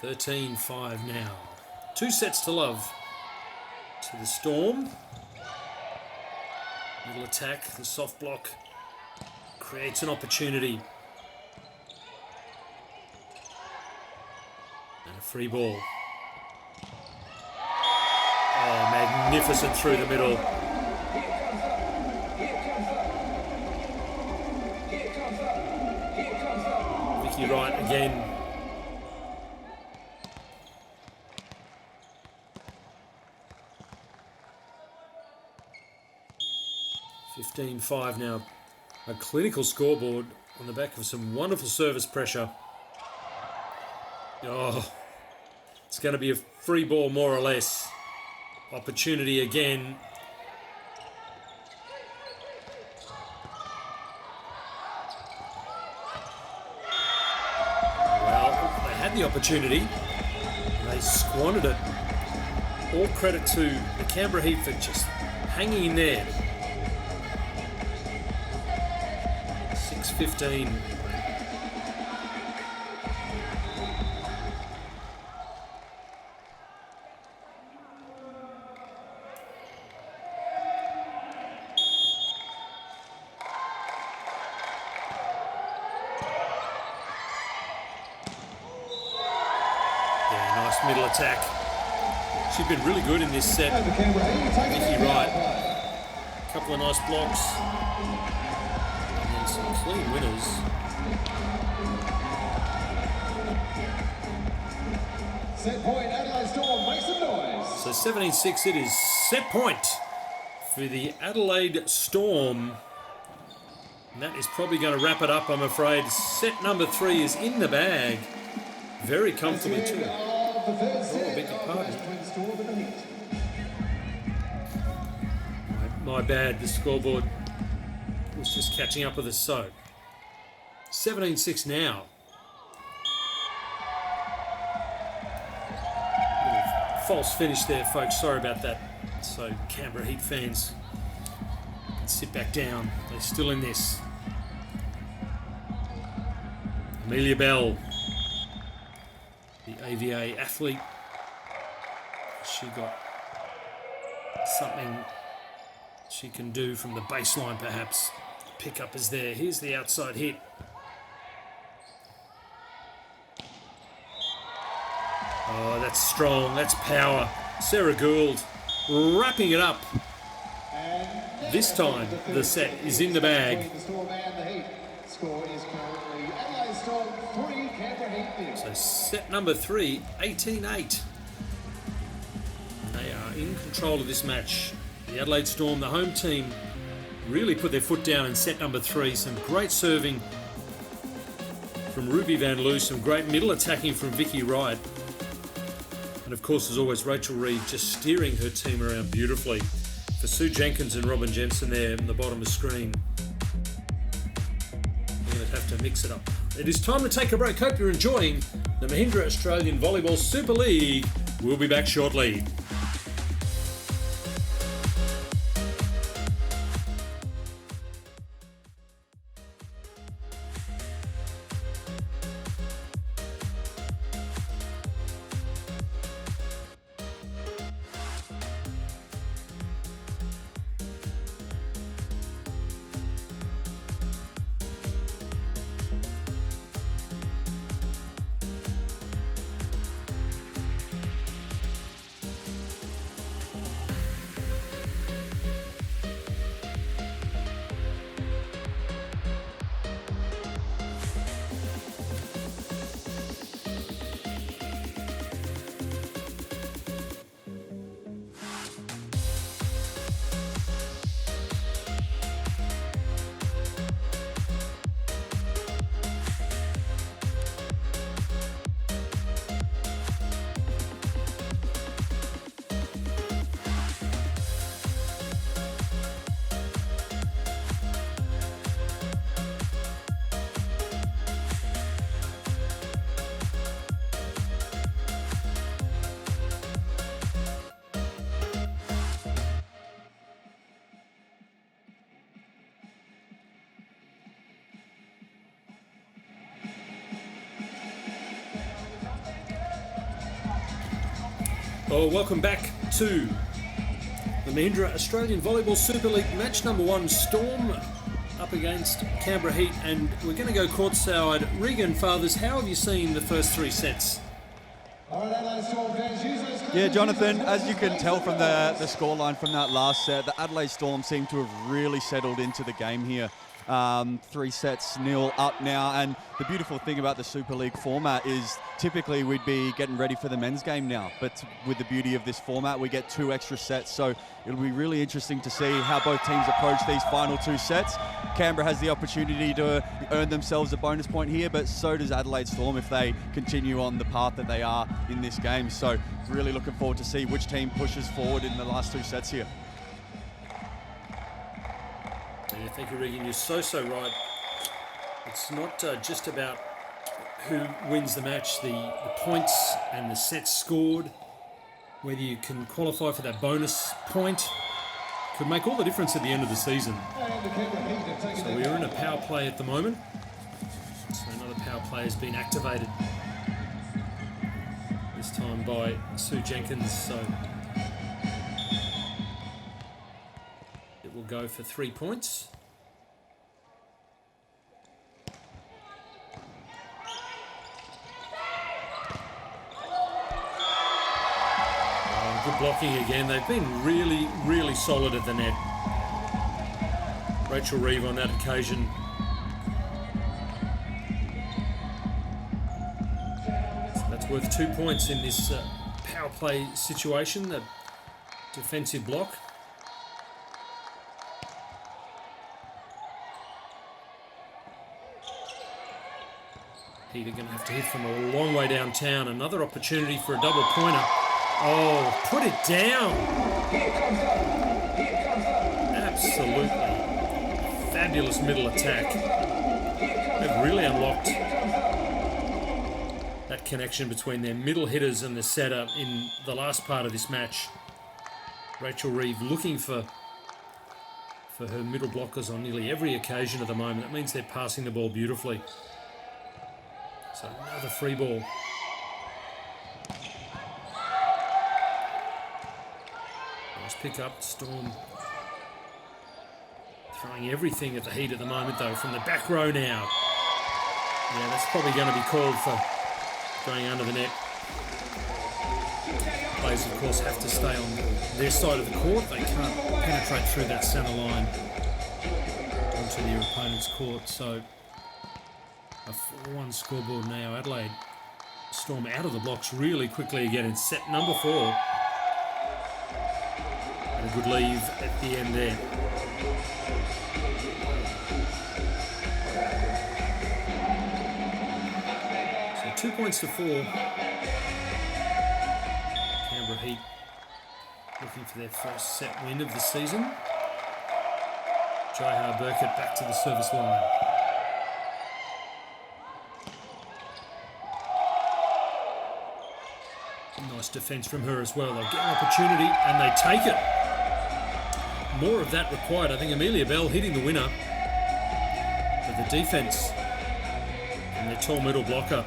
$13-5 now. 2 sets to love to the Storm. Middle attack, the soft block creates an opportunity. And a free ball. Oh, magnificent through the middle. again. (15-5) now. A clinical scoreboard on the back of some wonderful service pressure. Oh, it's going to be a free ball more or less. Opportunity again. Well, they had the opportunity. They squandered it. All credit to the Canberra Heat for just hanging in there. 6-15. Nice middle attack. She's been really good in this set. Vicky Wright. A couple of nice blocks. And then some clean winners. Set point, Adelaide Strom, make some noise. So 17-6 it is. Set point for the Adelaide Storm. And that is probably going to wrap it up, I'm afraid. Set number 3 is in the bag. Very comfortably too. Oh, beg your pardon. My bad, the scoreboard was just catching up with us. So 17-6 now. False finish there, folks. Sorry about that. So Canberra Heat fans can sit back down. They're still in this. Amelia Bell, the AVA athlete. She got something she can do from the baseline, perhaps. Pickup is there. Here's the outside hit. Oh, that's strong. That's power. Sarah Gould wrapping it up. This time, the set is in the bag. So set number 3, 18-8. They are in control of this match. The Adelaide Storm, the home team, really put their foot down in set number 3. Some great serving from Ruby Van Loo, some great middle attacking from Vicky Wright. And of course, as always, Rachel Reid just steering her team around beautifully. For Sue Jenkins and Robin Jensen there in the bottom of the screen. We're going to have to mix it up. It is time to take a break. Hope you're enjoying the Mahindra Australian Volleyball Super League. We'll be back shortly. Oh, welcome back to the Mahindra Australian Volleyball Super League match number 1. Storm up against Canberra Heat, and we're going to go courtside. Regan Fathers, how have you seen the first 3 sets? Yeah, Jonathan, as you can tell from the scoreline from that last set, the Adelaide Storm seem to have really settled into the game here. 3 sets nil up now. And the beautiful thing about the Super League format is typically we'd be getting ready for the men's game now. But with the beauty of this format, we get 2 extra sets. So it'll be really interesting to see how both teams approach these final 2 sets. Canberra has the opportunity to earn themselves a bonus point here, but so does Adelaide Strom if they continue on the path that they are in this game. So really looking forward to see which team pushes forward in the last 2 sets here. Yeah, thank you, Regan. You're so right. It's not just about who wins the match, the points and the sets scored, whether you can qualify for that bonus point, could make all the difference at the end of the season. So we are in a power play at the moment. So another power play has been activated, this time by Sue Jenkins. So it will go for 3 points. Good blocking again. They've been really solid at the net. Rachel Reeve on that occasion. So that's worth 2 points in this power play situation, the defensive block. Peter going to have to hit from a long way downtown. Another opportunity for a double pointer. Oh, put it down. Absolutely fabulous middle attack. They've really unlocked that connection between their middle hitters and the setter in the last part of this match. Rachel Reeve looking for her middle blockers on nearly every occasion at the moment. That means they're passing the ball beautifully. So another free ball. Pick up. Storm throwing everything at the heat at the moment, though, from the back row now. Yeah, that's probably going to be called for going under the net. Players, of course, have to stay on their side of the court. They can't penetrate through that centre line onto their opponent's court. So a 4-1 scoreboard now. Adelaide Storm out of the blocks really quickly again in set number 4. A good leave at the end there. So 2 points to 4. Canberra Heat looking for their first set win of the season. Jihar Burkett back to the service line. Nice defence from her as well. They'll get an opportunity and they take it. More of that required. I think Amelia Bell hitting the winner. But the defence and their tall middle blocker.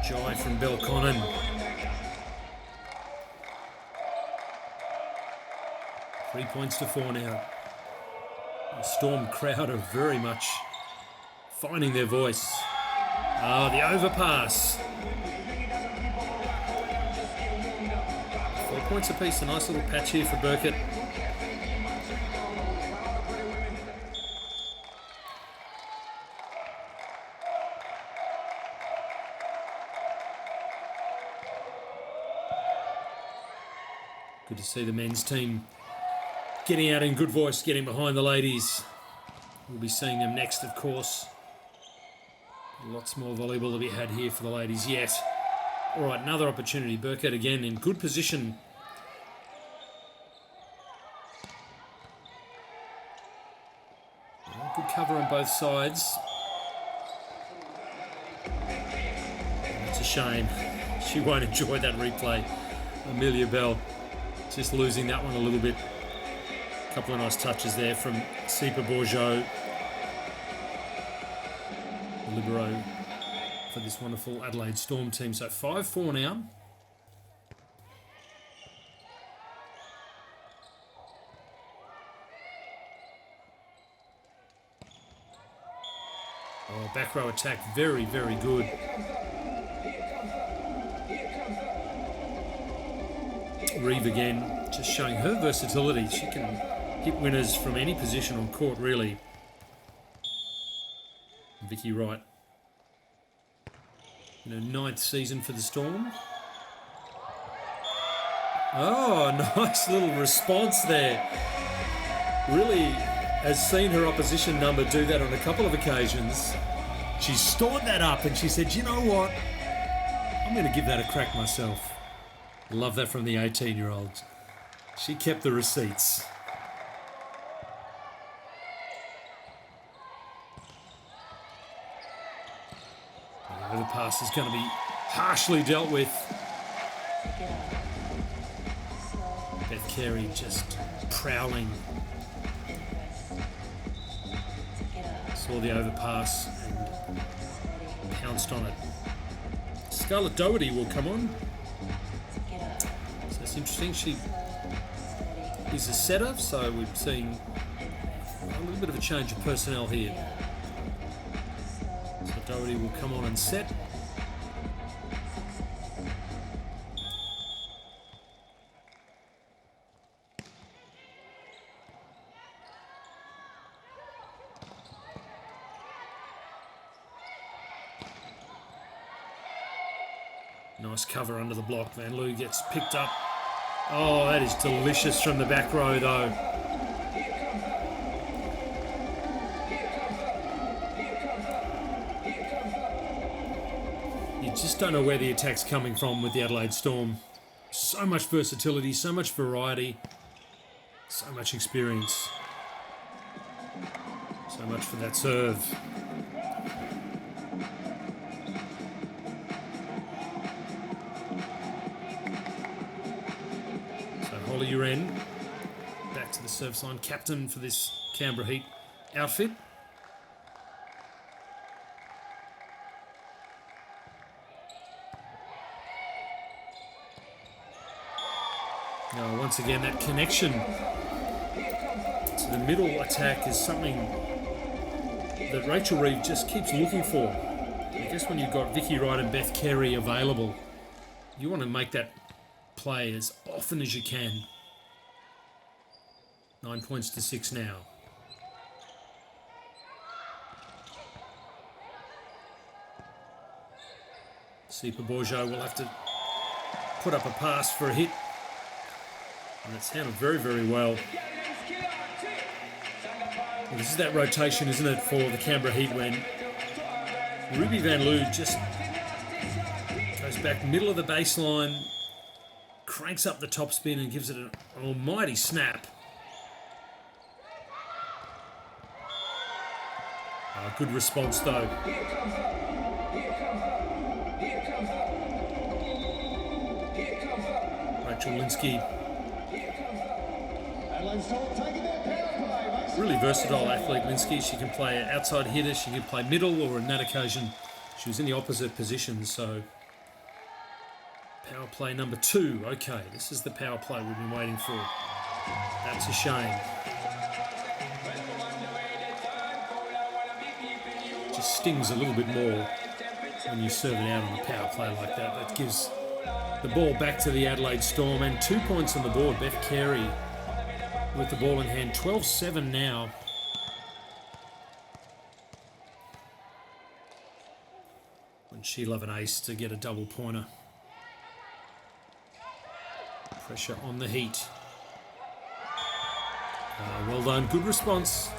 Jai from Belconnen. Three points to 4 now. The Storm crowd are very much finding their voice. Ah, the overpass. 4 points apiece, a nice little patch here for Burkett. Good to see the men's team getting out in good voice, getting behind the ladies. We'll be seeing them next, of course. Lots more volleyball to be had here for the ladies yet. All right, another opportunity. Burkett again in good position. Good cover on both sides. It's a shame. She won't enjoy that replay. Amelia Bell just losing that one a little bit. A couple of nice touches there from Sipa Bourgeot, the libero for this wonderful Adelaide Storm team. So 5-4 now. Oh, back row attack, very, very good. Reeve again, just showing her versatility. She can hit winners from any position on court, really. Vicky Wright. In her 9th season for the Storm. Oh, nice little response there. Really has seen her opposition number do that on a couple of occasions. She stored that up and she said, you know what? I'm going to give that a crack myself. Love that from the 18-year-old. She kept the receipts. The pass is going to be harshly dealt with. Beth Carey just prowling. Saw the overpass and pounced on it. Scarlett Doherty will come on. So it's interesting. She is a setter, so we're seeing a little bit of a change of personnel here. So Doherty will come on and set. Nice cover under the block. Van Loo gets picked up. Oh, that is delicious from the back row, though. You just don't know where the attack's coming from with the Adelaide Storm. So much versatility, so much variety, so much experience. So much for that serve. Holly Uren back to the service line, captain for this Canberra Heat outfit. Now, once again, that connection to the middle attack is something that Rachel Reeve just keeps looking for. I guess when you've got Vicky Wright and Beth Carey available, you want to make that play as often as you can. 9 points to 6 now. Sipa Borjo will have to put up a pass for a hit. And it's handled very, very well. And this is that rotation, isn't it, for the Canberra Heat when Ruby Van Loo just goes back middle of the baseline, cranks up the top spin and gives it an almighty snap. Good response though. Rachel Linsky. Really versatile athlete, Linsky. She can play an outside hitter, she can play middle, or in that occasion she was in the opposite position, so power play number 2. Okay, this is the power play we've been waiting for. That's a shame. Just stings a little bit more when you serve it out on a power play like that. That gives the ball back to the Adelaide Storm, and 2 points on the board. Beth Carey with the ball in hand. 12-7 now. Wouldn't she love an ace to get a double pointer? Pressure on the Heat. Well done, good response.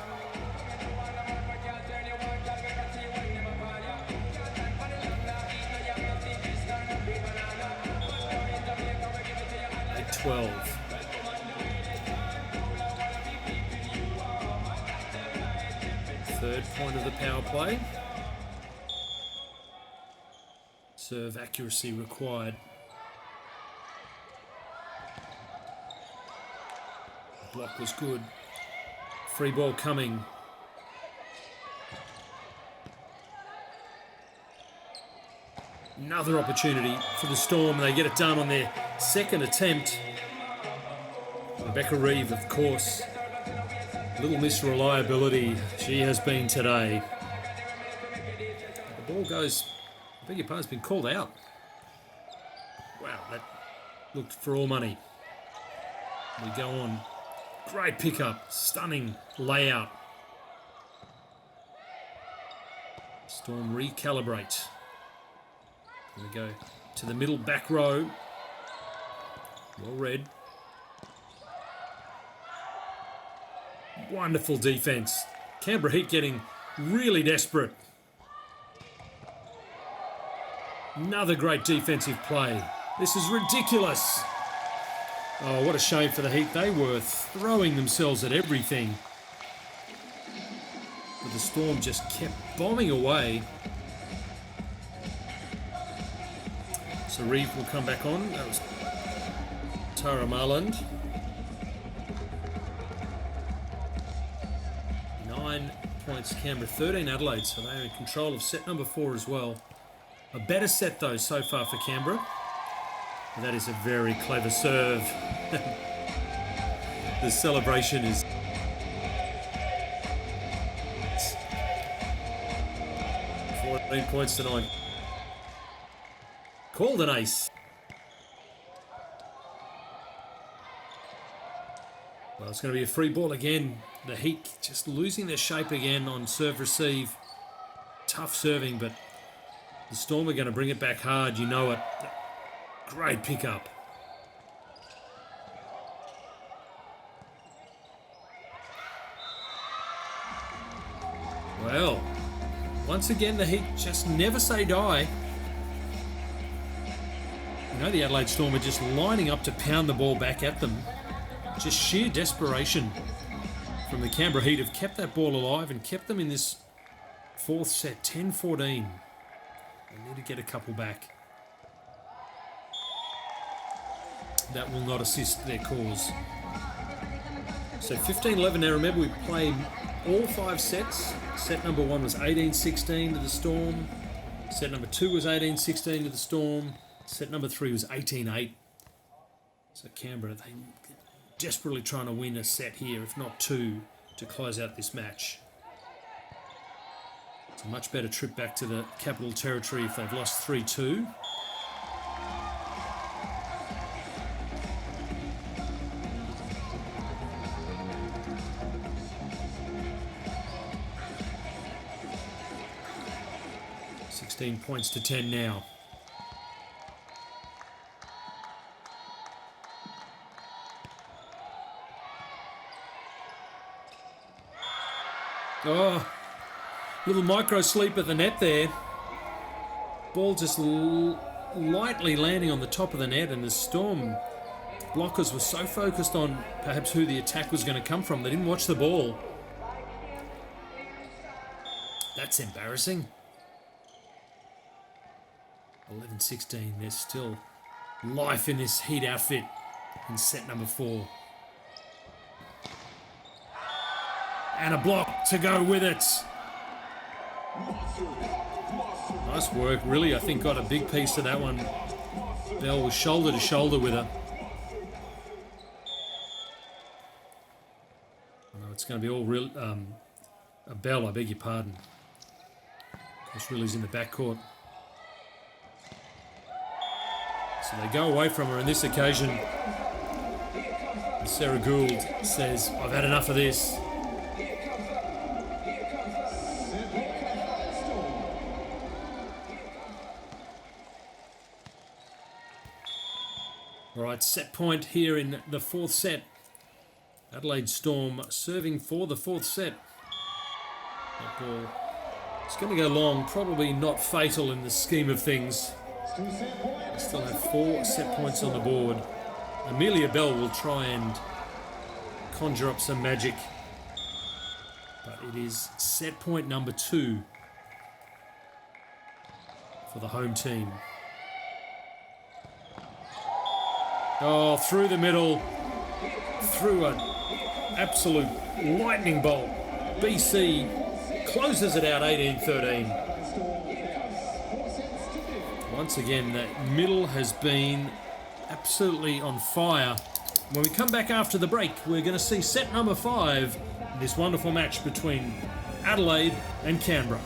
At 12. Third point of the power play. Serve accuracy required. Block was good. Free ball coming. Another opportunity for the Storm. They get it done on their second attempt. Rebecca Reeve, of course. Little miss reliability she has been today. The ball goes, I beg your pardon, has been called out. Wow, that looked for all money. We go on. Great pickup, stunning layout. Storm recalibrate. Here we go to the middle back row. Well read. Wonderful defence. Canberra Heat getting really desperate. Another great defensive play. This is ridiculous. Oh, what a shame for the Heat. They were throwing themselves at everything. But the Storm just kept bombing away. So Reeve will come back on. That was Tara Marland. 9 points Canberra, 13 Adelaide, so they're in control of set number 4 as well. A better set though so far for Canberra. That is a very clever serve. The celebration is 14 points to 9. Called an ace. Well, it's going to be a free ball again. The Heat just losing their shape again on serve receive. Tough serving, but the Storm are going to bring it back hard. You know it. Great pickup. Well, once again, the Heat just never say die. You know, the Adelaide Storm are just lining up to pound the ball back at them. Just sheer desperation from the Canberra Heat have kept that ball alive and kept them in this fourth set, 10-14. They need to get a couple back. That will not assist their cause. So 15-11 now. Remember, we played all 5 sets. Set number 1 was 18-16 to the Storm. Set number 2 was 18-16 to the Storm. Set number 3 was 18-8. So Canberra, they desperately trying to win a set here, if not 2, to close out this match. It's a much better trip back to the Capital Territory if they've lost 3-2. Points to 10 now. Oh, little micro sleep at the net there. Ball just lightly landing on the top of the net, and the Storm blockers were so focused on perhaps who the attack was going to come from, they didn't watch the ball. That's embarrassing. 11-16, there's still life in this Heat outfit in set number 4. And a block to go with it. Nice work, really. I think got a big piece of that one. Bell was shoulder to shoulder with her. Oh, it's going to be all real. Bell, I beg your pardon. Of course, Riley's in the backcourt. So they go away from her on this occasion. And Sarah Gould says, I've had enough of this. All right, set point here in the 4th set. Adelaide Storm serving for the 4th set. That ball, it's going to go long, probably not fatal in the scheme of things. They still have 4 set points on the board. Amelia Bell will try and conjure up some magic. But it is set point number 2 for the home team. Oh, through the middle, through an absolute lightning bolt. BC closes it out 18-13. Once again, that middle has been absolutely on fire. When we come back after the break, we're going to see set number 5 in this wonderful match between Adelaide and Canberra.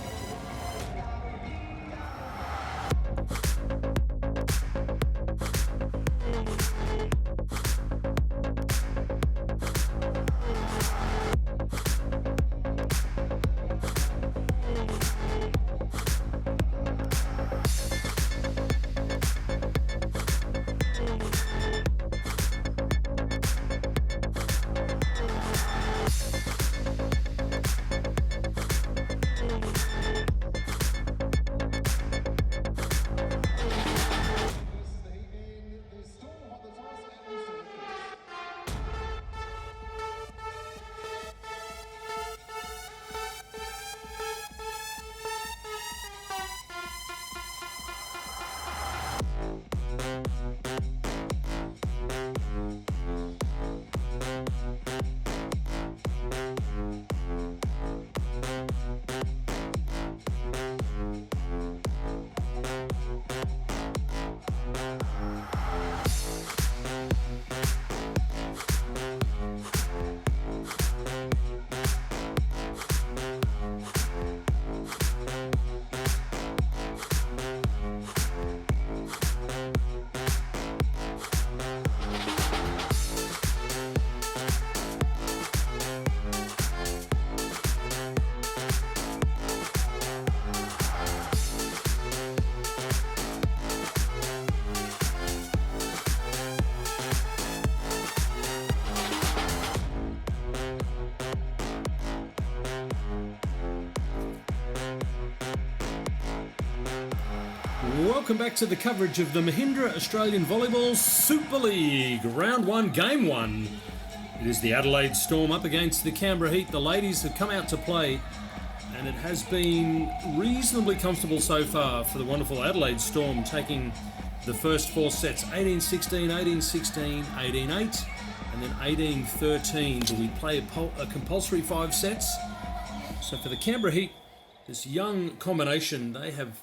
Welcome back to the coverage of the Mahindra Australian Volleyball Super League. Round 1, Game 1. It is the Adelaide Storm up against the Canberra Heat. The ladies have come out to play, and it has been reasonably comfortable so far for the wonderful Adelaide Storm, taking the first 4 sets, 18-16, 18-16, 18-8, and then 18-13. Do we play a compulsory 5 sets? So for the Canberra Heat, this young combination, they have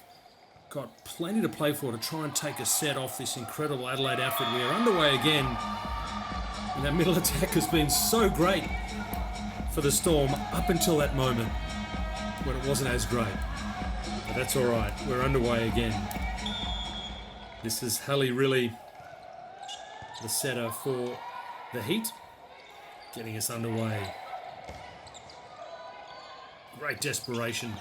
got plenty to play for to try and take a set off this incredible Adelaide outfit. We are underway again, and that middle attack has been so great for the Storm up until that moment when it wasn't as great. But that's all right, we're underway again. This is Hallie Riley, the setter for the Heat, getting us underway. Great desperation.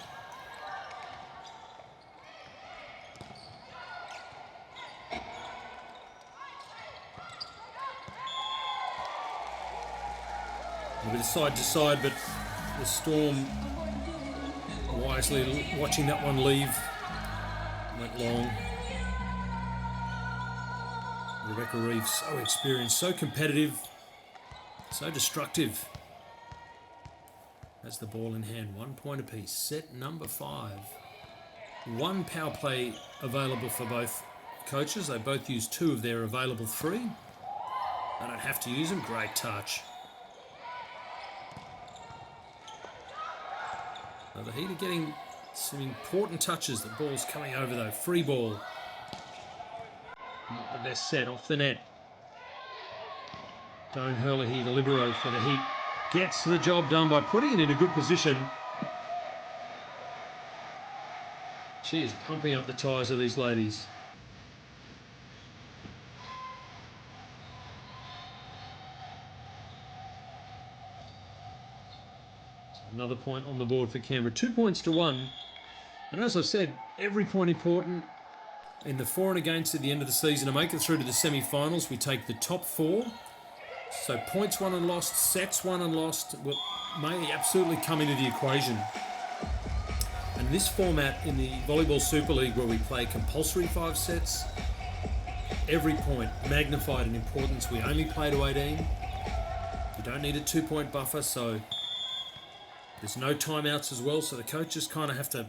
A bit of side to side, but the Storm wisely watching that one leave. Went long. Rebecca Reeve, so experienced, so competitive, so destructive. Has the ball in hand, 1 point apiece. Set number 5. 1 power play available for both coaches. They both use 2 of their available 3. They don't have to use them. Great touch. Now the Heat are getting some important touches. The ball's coming over though. Free ball. Not the best set off the net. Don't hurl here to libero for the Heat. Gets the job done by putting it in a good position. She is pumping up the tyres of these ladies. Another point on the board for Canberra. 2 points to 1. And as I've said, every point important in the for and against at the end of the season. To make it through to the semi-finals, we take the top 4. So points won and lost, sets won and lost will may absolutely come into the equation. And this format in the Volleyball Super League, where we play compulsory 5 sets, every point magnified in importance. We only play to 18. You don't need a 2-point buffer, so there's no timeouts as well, so the coaches kind of have to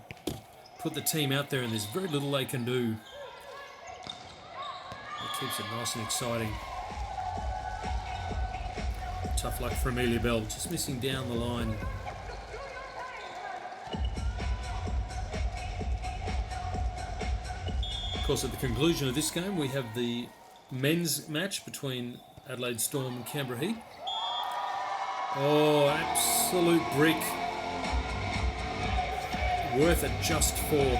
put the team out there, and there's very little they can do. It keeps it nice and exciting. Tough luck for Amelia Bell, just missing down the line. Of course, at the conclusion of this game, we have the men's match between Adelaide Storm and Canberra Heat. Oh, absolute brick. Worth it just for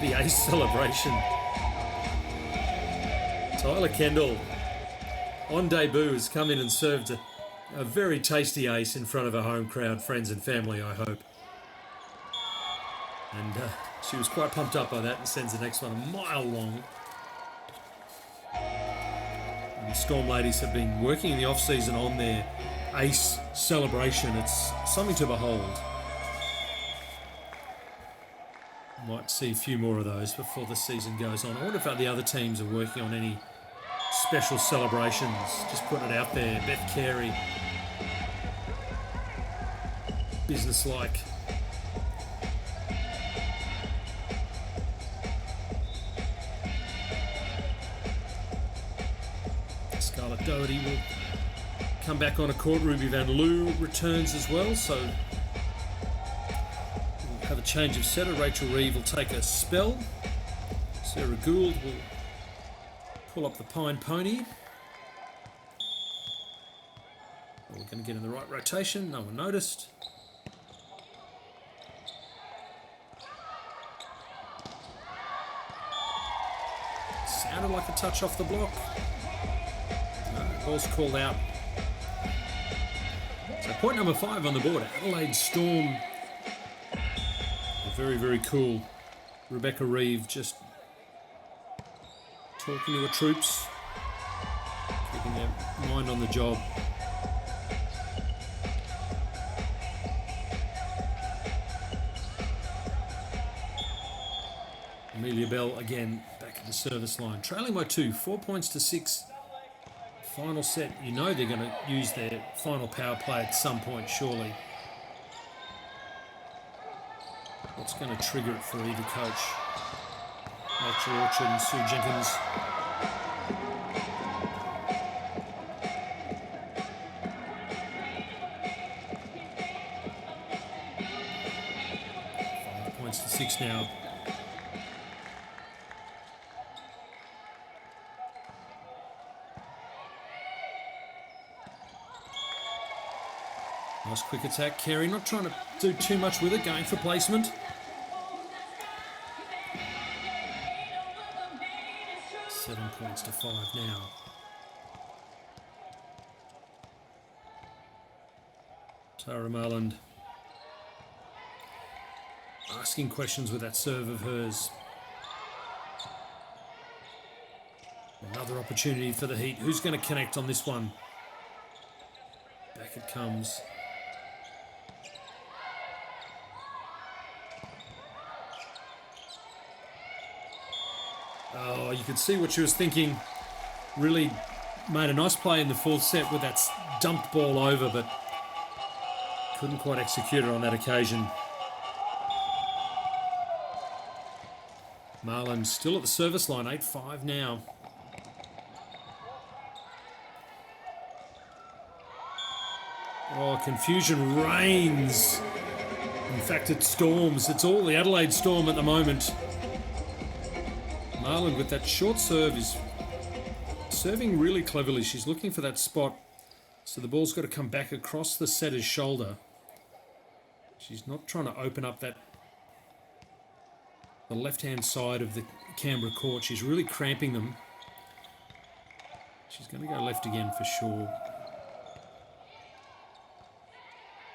the ace celebration. Tyler Kendall, on debut, has come in and served a very tasty ace in front of her home crowd, friends and family, I hope. And she was quite pumped up by that and sends the next one a mile long. And the Storm ladies have been working in the off-season on their ace celebration. It's something to behold. Might see a few more of those before the season goes on. I wonder if the other teams are working on any special celebrations. Just putting it out there. Beth Carey. Business-like. Scarlett Doherty will come back on a court. Ruby Van Loo returns as well, so we'll have a change of setter. Rachel Reeve will take a spell. Sarah Gould will pull up the Pine Pony. We're going to get in the right rotation. No one noticed. Sounded like a touch off the block. No, ball's called out. So point number 5 on the board. Adelaide Storm. Very, very cool. Rebecca Reeve just talking to her troops, keeping their mind on the job. Amelia Bell again back at the service line. Trailing by 2, 4 points to 6. Final set. You know they're going to use their final power play at some point, surely. What's going to trigger it for either coach? Rachel Orchard and Sue Jenkins. To 6 now. Nice quick attack. Carey not trying to do too much with it, going for placement. 7 points to 5 now. Tara Marland asking questions with that serve of hers. Another opportunity for the Heat. Who's going to connect on this one? Back it comes. Oh, you could see what she was thinking. Really made a nice play in the fourth set with that dumped ball over, but couldn't quite execute it on that occasion. Marlin still at the service line, 8-5 now. Oh, confusion reigns. In fact, it storms. It's all the Adelaide Storm at the moment. Marlin with that short serve is serving really cleverly. She's looking for that spot. So the ball's got to come back across the setter's shoulder. She's not trying to open up the left-hand side of the Canberra court. She's really cramping them. She's going to go left again for sure.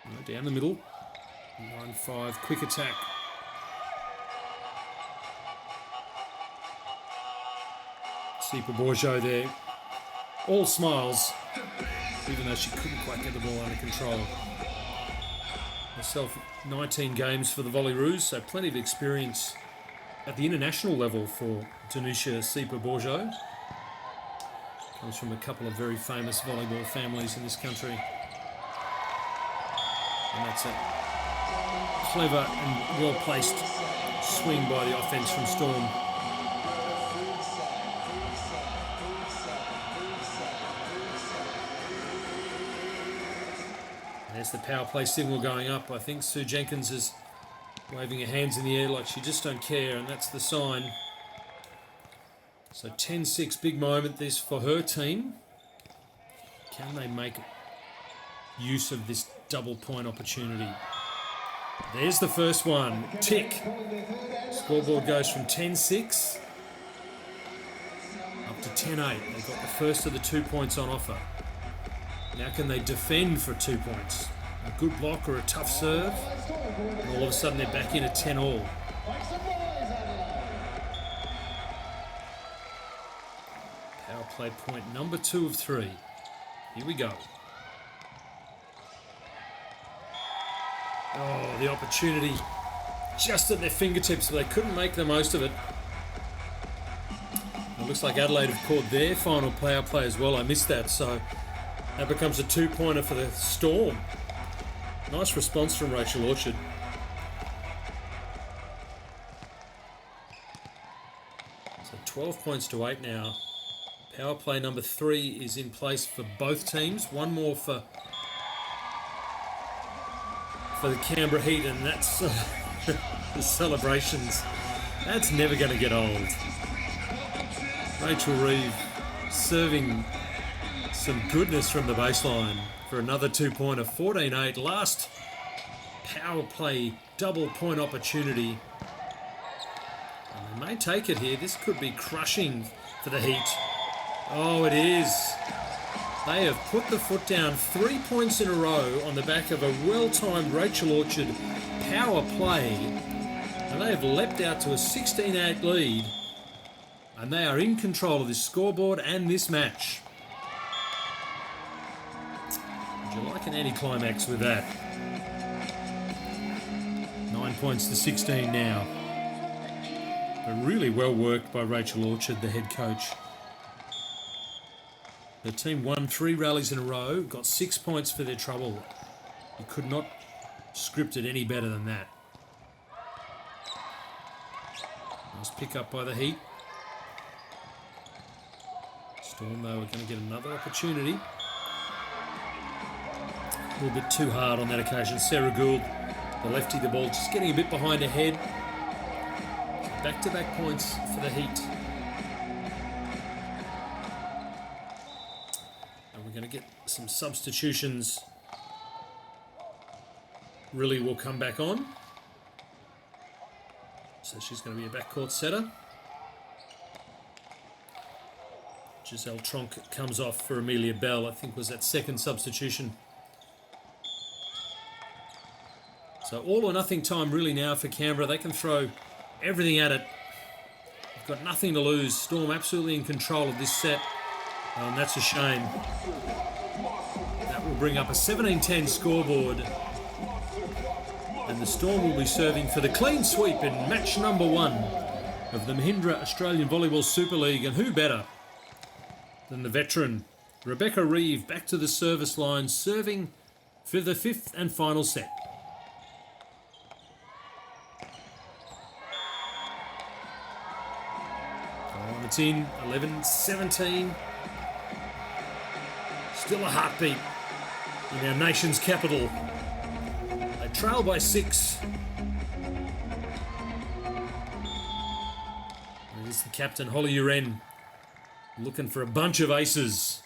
No, down the middle. 9-5, quick attack. Sipa Bourgeot there. All smiles, even though she couldn't quite get the ball under control. Herself, 19 games for the Volleyroos, so plenty of experience at the international level for Danusia Sipa Bourgeot. Comes from a couple of very famous volleyball families in this country. And that's a clever and well-placed swing by the offence from Storm. There's the power play signal going up. I think Sue Jenkins is waving her hands in the air like she just don't care, and that's the sign. So 10-6, big moment this for her team. Can they make use of this double point opportunity? There's the first one. Tick. Scoreboard goes from 10-6 up to 10-8. They've got the first of the 2 points on offer. Now can they defend for 2 points? A good block or a tough serve? And all of a sudden they're back in at 10-all. Power play point number 2 of 3. Here we go. Oh, the opportunity just at their fingertips, but they couldn't make the most of it. It looks like Adelaide have caught their final power play as well. I missed that, so that becomes a 2-pointer for the Storm. Nice response from Rachel Orchard. So 12 points to 8 now. Power play number 3 is in place for both teams. One more for the Canberra Heat, and that's the celebrations. That's never going to get old. Rachel Reeve serving some goodness from the baseline for another 2-pointer, 14-8. Last power play double point opportunity. And they may take it here. This could be crushing for the Heat. Oh, it is. They have put the foot down 3 points in a row on the back of a well-timed Rachel Orchard power play. And they have leapt out to a 16-8 lead. And they are in control of this scoreboard and this match. Would you like an anticlimax with that? 9 points to 16 now. But really well worked by Rachel Orchard, the head coach. The team won 3 rallies in a row, got 6 points for their trouble. You could not script it any better than that. Nice pick up by the Heat. Storm, though, are going to get another opportunity. A little bit too hard on that occasion. Sarah Gould, the lefty, the ball just getting a bit behind her head. Back-to-back points for the Heat. And we're going to get some substitutions. Really will come back on. So she's going to be a backcourt setter. Giselle Tronk comes off for Amelia Bell, I think was that second substitution. So all or nothing time really now for Canberra. They can throw everything at it. They've got nothing to lose. Storm absolutely in control of this set. That's a shame. That will bring up a 17-10 scoreboard. And the Storm will be serving for the clean sweep in match number 1 of the Mahindra Australian Volleyball Super League. And who better than the veteran Rebecca Reeve back to the service line, serving for the 5th and final set. It's in 11-17. Still a heartbeat in our nation's capital. They trail by 6. There's the captain, Holly Uren, looking for a bunch of aces.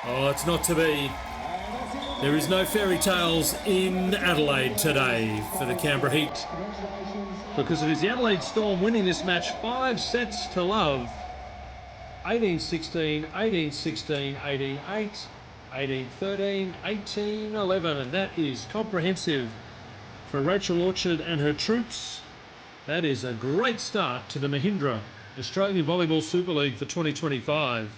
Oh, it's not to be. There is no fairy tales in Adelaide today for the Canberra Heat, because it is the Adelaide Storm winning this match 5 sets to love. 18-16, 18-16, 18-8, 18-13, 18-11, and that is comprehensive for Rachel Orchard and her troops. That is a great start to the Mahindra Australian Volleyball Super League for 2025.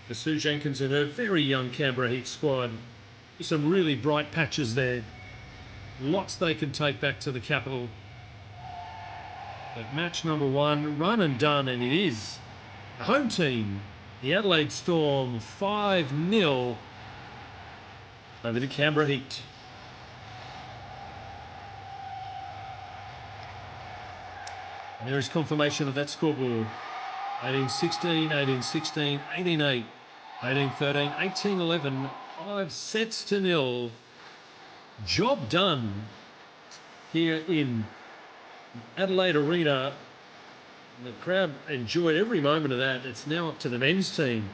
For Sue Jenkins and her very young Canberra Heat squad. Some really bright patches there. Lots they can take back to the capital. But match number 1, run and done, and it is the home team, the Adelaide Storm, 5-0 over the Canberra Heat. And there is confirmation of that scoreboard. 18-16, 18-16, 18-8, 18-13, 18-11, 5 sets to 0. Job done here in Adelaide Arena. The crowd enjoyed every moment of that. It's now up to the men's team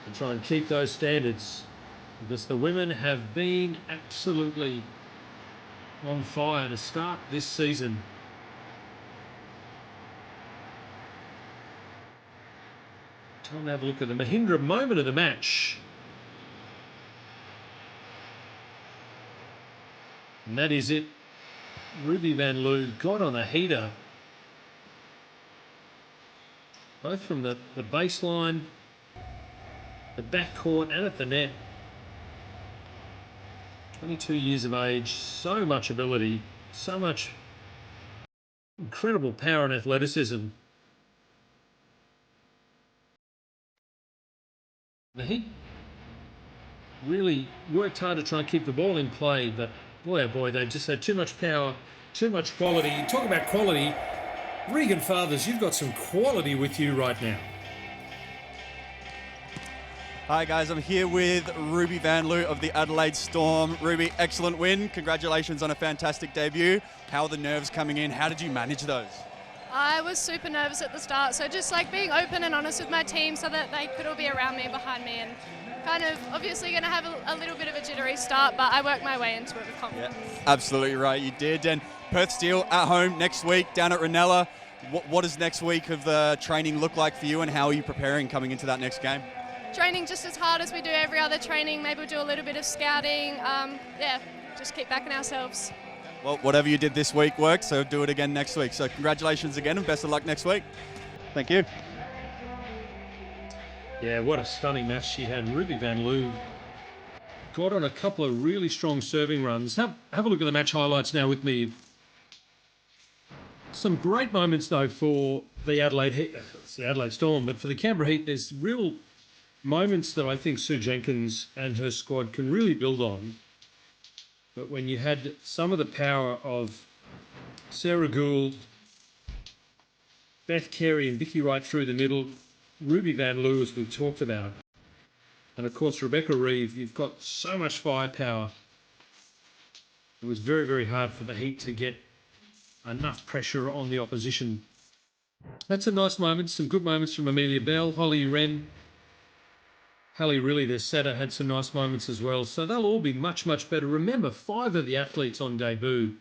to try and keep those standards, because the women have been absolutely on fire to start this season. Time to have a look at the Mahindra moment of the match. And that is it. Ruby Van Loo got on a heater. Both from the baseline, the backcourt and at the net. 22 years of age, so much ability, so much incredible power and athleticism. The Heat really worked hard to try and keep the ball in play, but boy oh boy, they just had too much power, too much quality. You talk about quality, Regan Fathers, you've got some quality with you right now. Hi guys, I'm here with Ruby Van Loo of the Adelaide Storm. Ruby, excellent win. Congratulations on a fantastic debut. How are the nerves coming in? How did you manage those? I was super nervous at the start, so just like being open and honest with my team so that they could all be around me and behind me, and kind of obviously going to have a little bit of a jittery start, but I worked my way into it with confidence. Yeah, absolutely right, you did. And Perth Steel at home next week down at Ranella. What does next week of the training look like for you, and how are you preparing coming into that next game? Training just as hard as we do every other training. Maybe we'll do a little bit of scouting. Yeah, just keep backing ourselves. Well, whatever you did this week worked, so do it again next week. So congratulations again and best of luck next week. Thank you. Yeah, what a stunning match she had. Ruby Van Loo got on a couple of really strong serving runs. Have a look at the match highlights now with me. Some great moments, though, for the Adelaide Heat. It's the Adelaide Storm, but for the Canberra Heat, there's real moments that I think Sue Jenkins and her squad can really build on. But when you had some of the power of Sarah Gould, Beth Carey and Vicky Wright through the middle, Ruby Van Loo, as we've talked about, and of course Rebecca Reeve, you've got so much firepower. It was very, very hard for the Heat to get enough pressure on the opposition. That's a nice moment, some good moments from Amelia Bell, Holly Wren. Hallie Riley, their setter, had some nice moments as well. So they'll all be much, much better. Remember, 5 of the athletes on debut.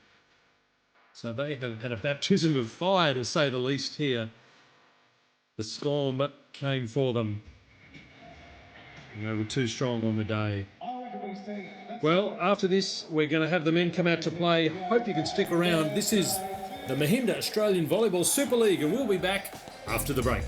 So they have had a baptism of fire, to say the least, here. The Storm came for them. They were too strong on the day. Well, after this, we're going to have the men come out to play. Hope you can stick around. This is the Mahindra Australian Volleyball Super League, and we'll be back after the break.